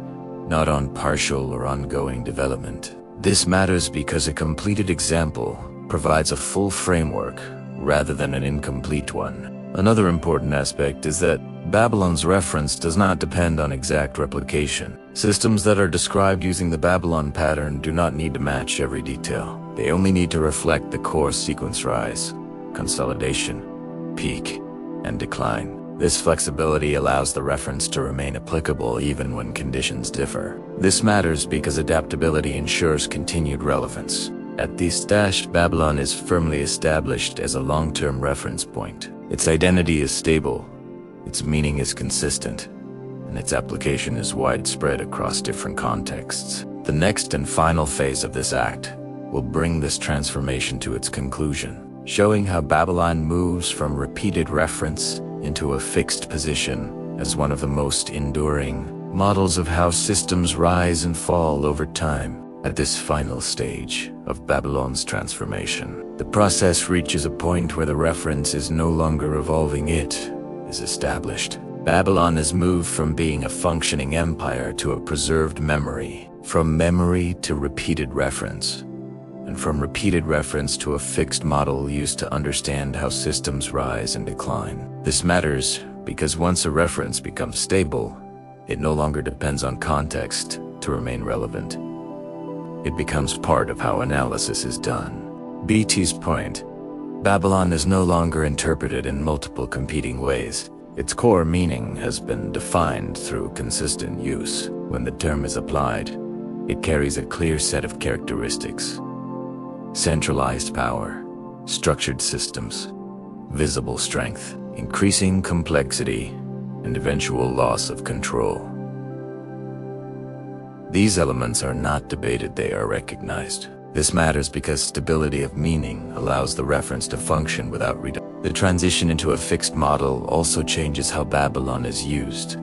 not on partial or ongoing development. This matters because a completed example provides a full framework rather than an incomplete one. Another important aspect is that Babylon's reference does not depend on exact replication. Systems that are described using the Babylon pattern do not need to match every detail. They only need to reflect the core sequence: rise, consolidation, peak, and decline. This flexibility allows the reference to remain applicable even when conditions differ. This matters because adaptability ensures continued relevance. At this stage, Babylon is firmly established as a long-term reference point. Its identity is stable, its meaning is consistent, and its application is widespread across different contexts. The next and final phase of this act will bring this transformation to its conclusion, showing how Babylon moves from repeated reference into a fixed position as one of the most enduring models of how systems rise and fall over time. At this final stage of Babylon's transformation, the process reaches a point where the reference is no longer evolving, it is established. Babylon has moved from being a functioning empire to a preserved memory, from memory to repeated reference, and from repeated reference to a fixed model used to understand how systems rise and decline. This matters because once a reference becomes stable, it no longer depends on context to remain relevant. It becomes part of how analysis is done. BT's point: Babylon is no longer interpreted in multiple competing ways. Its core meaning has been defined through consistent use. When the term is applied, it carries a clear set of characteristics: centralized power, structured systems, visible strength, increasing complexity, and eventual loss of control. These elements are not debated, they are recognized. This matters because stability of meaning allows the reference to function without redundance. The transition into a fixed model also changes how Babylon is used.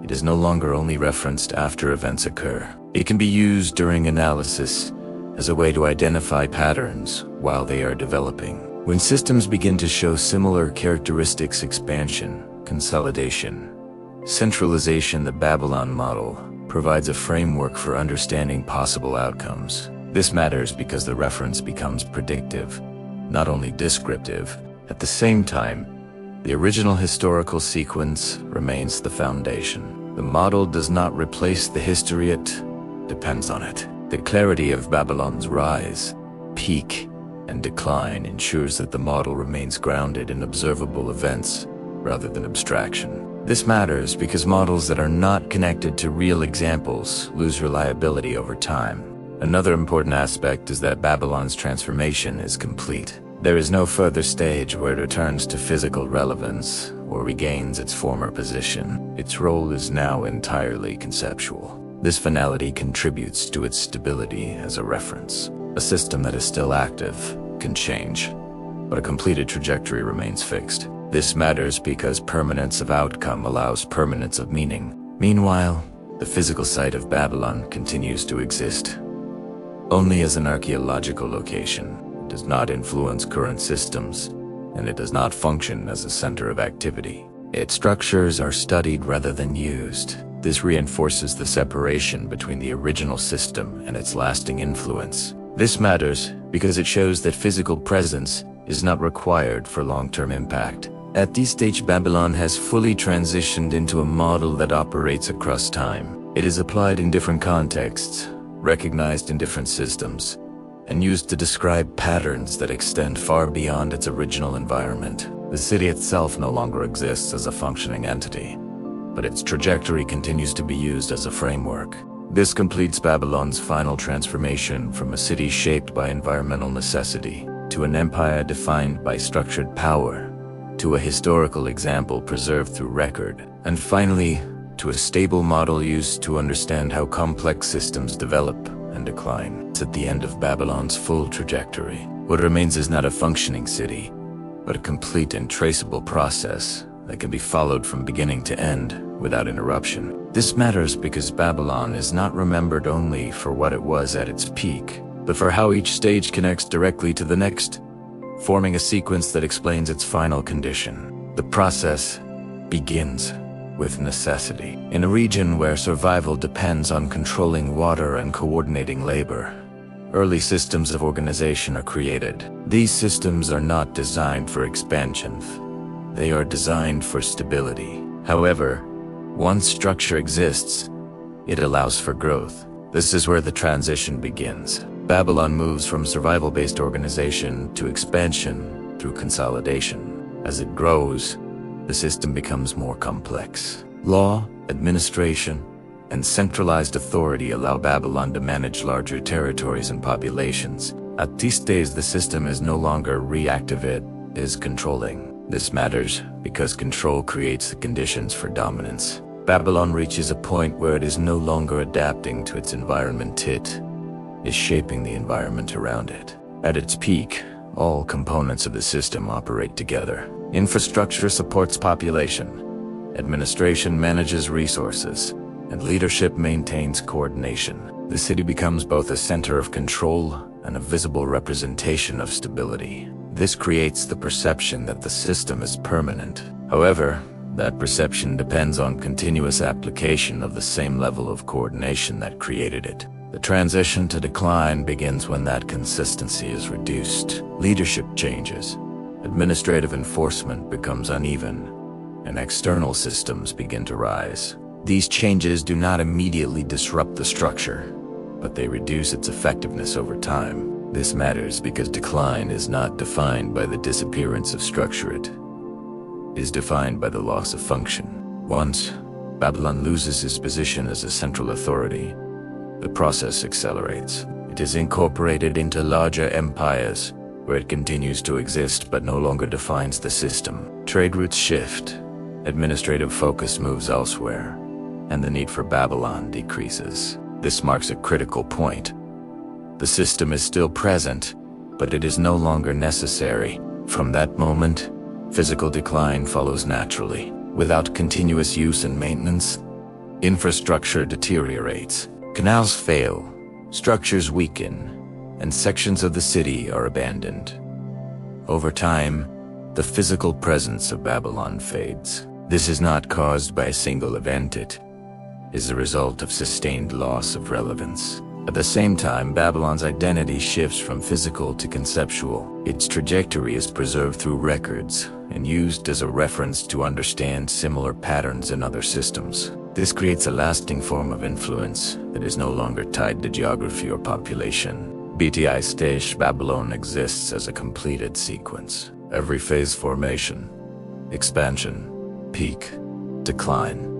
It is no longer only referenced after events occur. It can be used during analysis as a way to identify patterns while they are developing. When systems begin to show similar characteristics: expansion, consolidation, centralization, the Babylon model provides a framework for understanding possible outcomes. This matters because the reference becomes predictive, not only descriptive. At the same time, the original historical sequence remains the foundation. The model does not replace the history, it depends on it. The clarity of Babylon's rise, peak, and decline ensures that the model remains grounded in observable events rather than abstraction. This matters because models that are not connected to real examples lose reliability over time. Another important aspect is that Babylon's transformation is complete. There is no further stage where it returns to physical relevance or regains its former position. Its role is now entirely conceptual. This finality contributes to its stability as a reference. A system that is still active can change, but a completed trajectory remains fixed. This matters because permanence of outcome allows permanence of meaning. Meanwhile, the physical site of Babylon continues to exist only as an archaeological location. It does not influence current systems, and it does not function as a center of activity. Its structures are studied rather than used. This reinforces the separation between the original system and its lasting influence. This matters because it shows that physical presence is not required for long-term impact. At this stage, Babylon has fully transitioned into a model that operates across time. It is applied in different contexts, recognized in different systems, and used to describe patterns that extend far beyond its original environment. The city itself no longer exists as a functioning entity, but its trajectory continues to be used as a framework. This completes Babylon's final transformation from a city shaped by environmental necessity to an empire defined by structured power, to a historical example preserved through record, and finally, to a stable model used to understand how complex systems develop and decline. It's at the end of Babylon's full trajectory. What remains is not a functioning city, but a complete and traceable process that can be followed from beginning to end without interruption. This matters because Babylon is not remembered only for what it was at its peak, but for how each stage connects directly to the next, forming a sequence that explains its final condition. The process begins with necessity. In a region where survival depends on controlling water and coordinating labor, early systems of organization are created. These systems are not designed for expansion. They are designed for stability. However, once structure exists, it allows for growth. This is where the transition begins. Babylon moves from survival-based organization to expansion through consolidation. As it grows, the system becomes more complex. Law, administration, and centralized authority allow Babylon to manage larger territories and populations. At these days, the system is no longer reactive, it is controlling. This matters because control creates the conditions for dominance. Babylon reaches a point where it is no longer adapting to its environment, it is shaping the environment around it. At its peak, all components of the system operate together. Infrastructure supports population, administration manages resources, and leadership maintains coordination. The city becomes both a center of control and a visible representation of stability. This creates the perception that the system is permanent. However, that perception depends on continuous application of the same level of coordination that created it. The transition to decline begins when that consistency is reduced. Leadership changes, administrative enforcement becomes uneven, and external systems begin to rise. These changes do not immediately disrupt the structure, but they reduce its effectiveness over time. This matters because decline is not defined by the disappearance of structure, it is defined by the loss of function. Once Babylon loses its position as a central authority, the process accelerates. It is incorporated into larger empires, where it continues to exist but no longer defines the system. Trade routes shift, administrative focus moves elsewhere, and the need for Babylon decreases. This marks a critical point. The system is still present, but it is no longer necessary. From that moment, physical decline follows naturally. Without continuous use and maintenance, infrastructure deteriorates. Canals fail, structures weaken, and sections of the city are abandoned. Over time, the physical presence of Babylon fades. This is not caused by a single event, it is the result of sustained loss of relevance. At the same time, Babylon's identity shifts from physical to conceptual. Its trajectory is preserved through records and used as a reference to understand similar patterns in other systems. This creates a lasting form of influence that is no longer tied to geography or population. BTI stage Babylon exists as a completed sequence. Every phase: formation, expansion, peak, decline,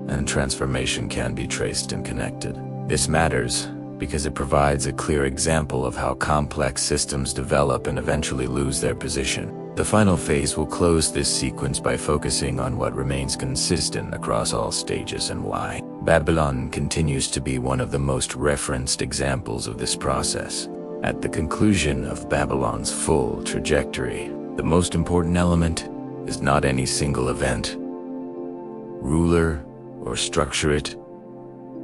and transformation can be traced and connected. This matters because it provides a clear example of how complex systems develop and eventually lose their position. The final phase will close this sequence by focusing on what remains consistent across all stages and why. Babylon continues to be one of the most referenced examples of this process. At the conclusion of Babylon's full trajectory, the most important element is not any single event, ruler, or structure. It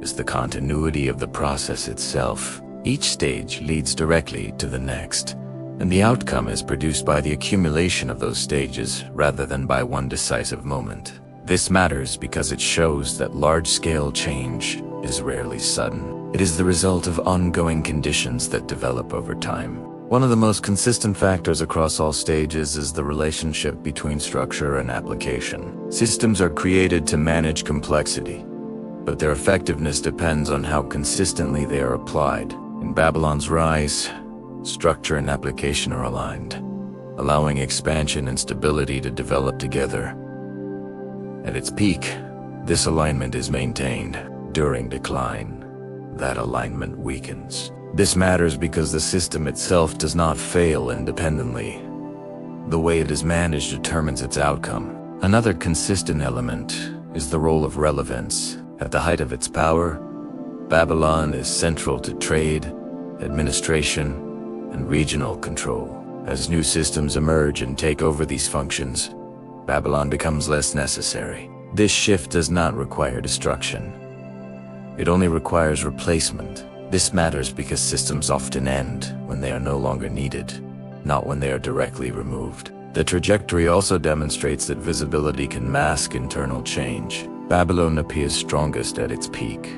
is the continuity of the process itself. Each stage leads directly to the next, and the outcome is produced by the accumulation of those stages rather than by one decisive moment. This matters because it shows that large-scale change is rarely sudden. It is the result of ongoing conditions that develop over time. One of the most consistent factors across all stages is the relationship between structure and application. Systems are created to manage complexity, but their effectiveness depends on how consistently they are applied. In Babylon's rise, structure and application are aligned. allowing expansion and stability to develop together. At its peak, this alignment is maintained. During decline, that alignment weakens. This matters because the system itself does not fail independently. The way it is managed determines its outcome. Another consistent element is the role of relevance. At the height of its power, Babylon is central to trade, administration, and regional control. As new systems emerge and take over these functions, Babylon becomes less necessary. This shift does not require destruction. It only requires replacement. This matters because systems often end when they are no longer needed, not when they are directly removed. The trajectory also demonstrates that visibility can mask internal change. Babylon appears strongest at its peak,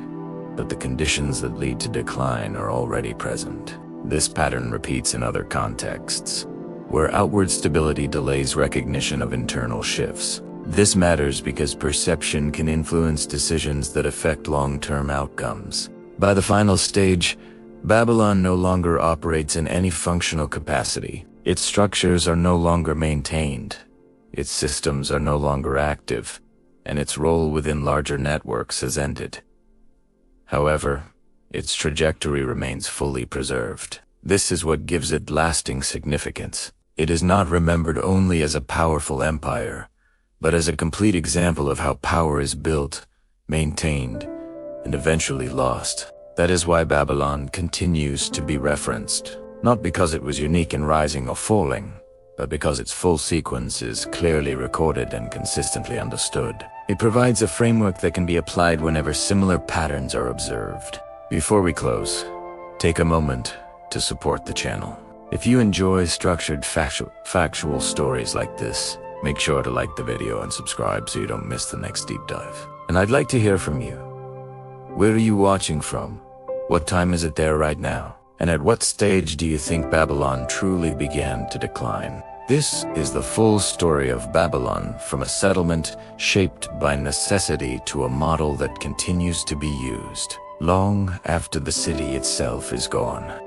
but the conditions that lead to decline are already present. This pattern repeats in other contexts, where outward stability delays recognition of internal shifts. This matters because perception can influence decisions that affect long-term outcomes. By the final stage, Babylon no longer operates in any functional capacity. Its structures are no longer maintained, its systems are no longer active, and its role within larger networks has ended. However, its trajectory remains fully preserved. This is what gives it lasting significance. It is not remembered only as a powerful empire, but as a complete example of how power is built, maintained, and eventually lost. That is why Babylon continues to be referenced, not because it was unique in rising or falling, but because its full sequence is clearly recorded and consistently understood. It provides a framework that can be applied whenever similar patterns are observed. Before we close, take a moment to support the channel. If you enjoy structured factual stories like this, make sure to like the video and subscribe so you don't miss the next deep dive. And I'd like to hear from you. Where are you watching from? What time is it there right now? And at what stage do you think Babylon truly began to decline? This is the full story of Babylon, from a settlement shaped by necessity to a model that continues to be used long after the city itself is gone.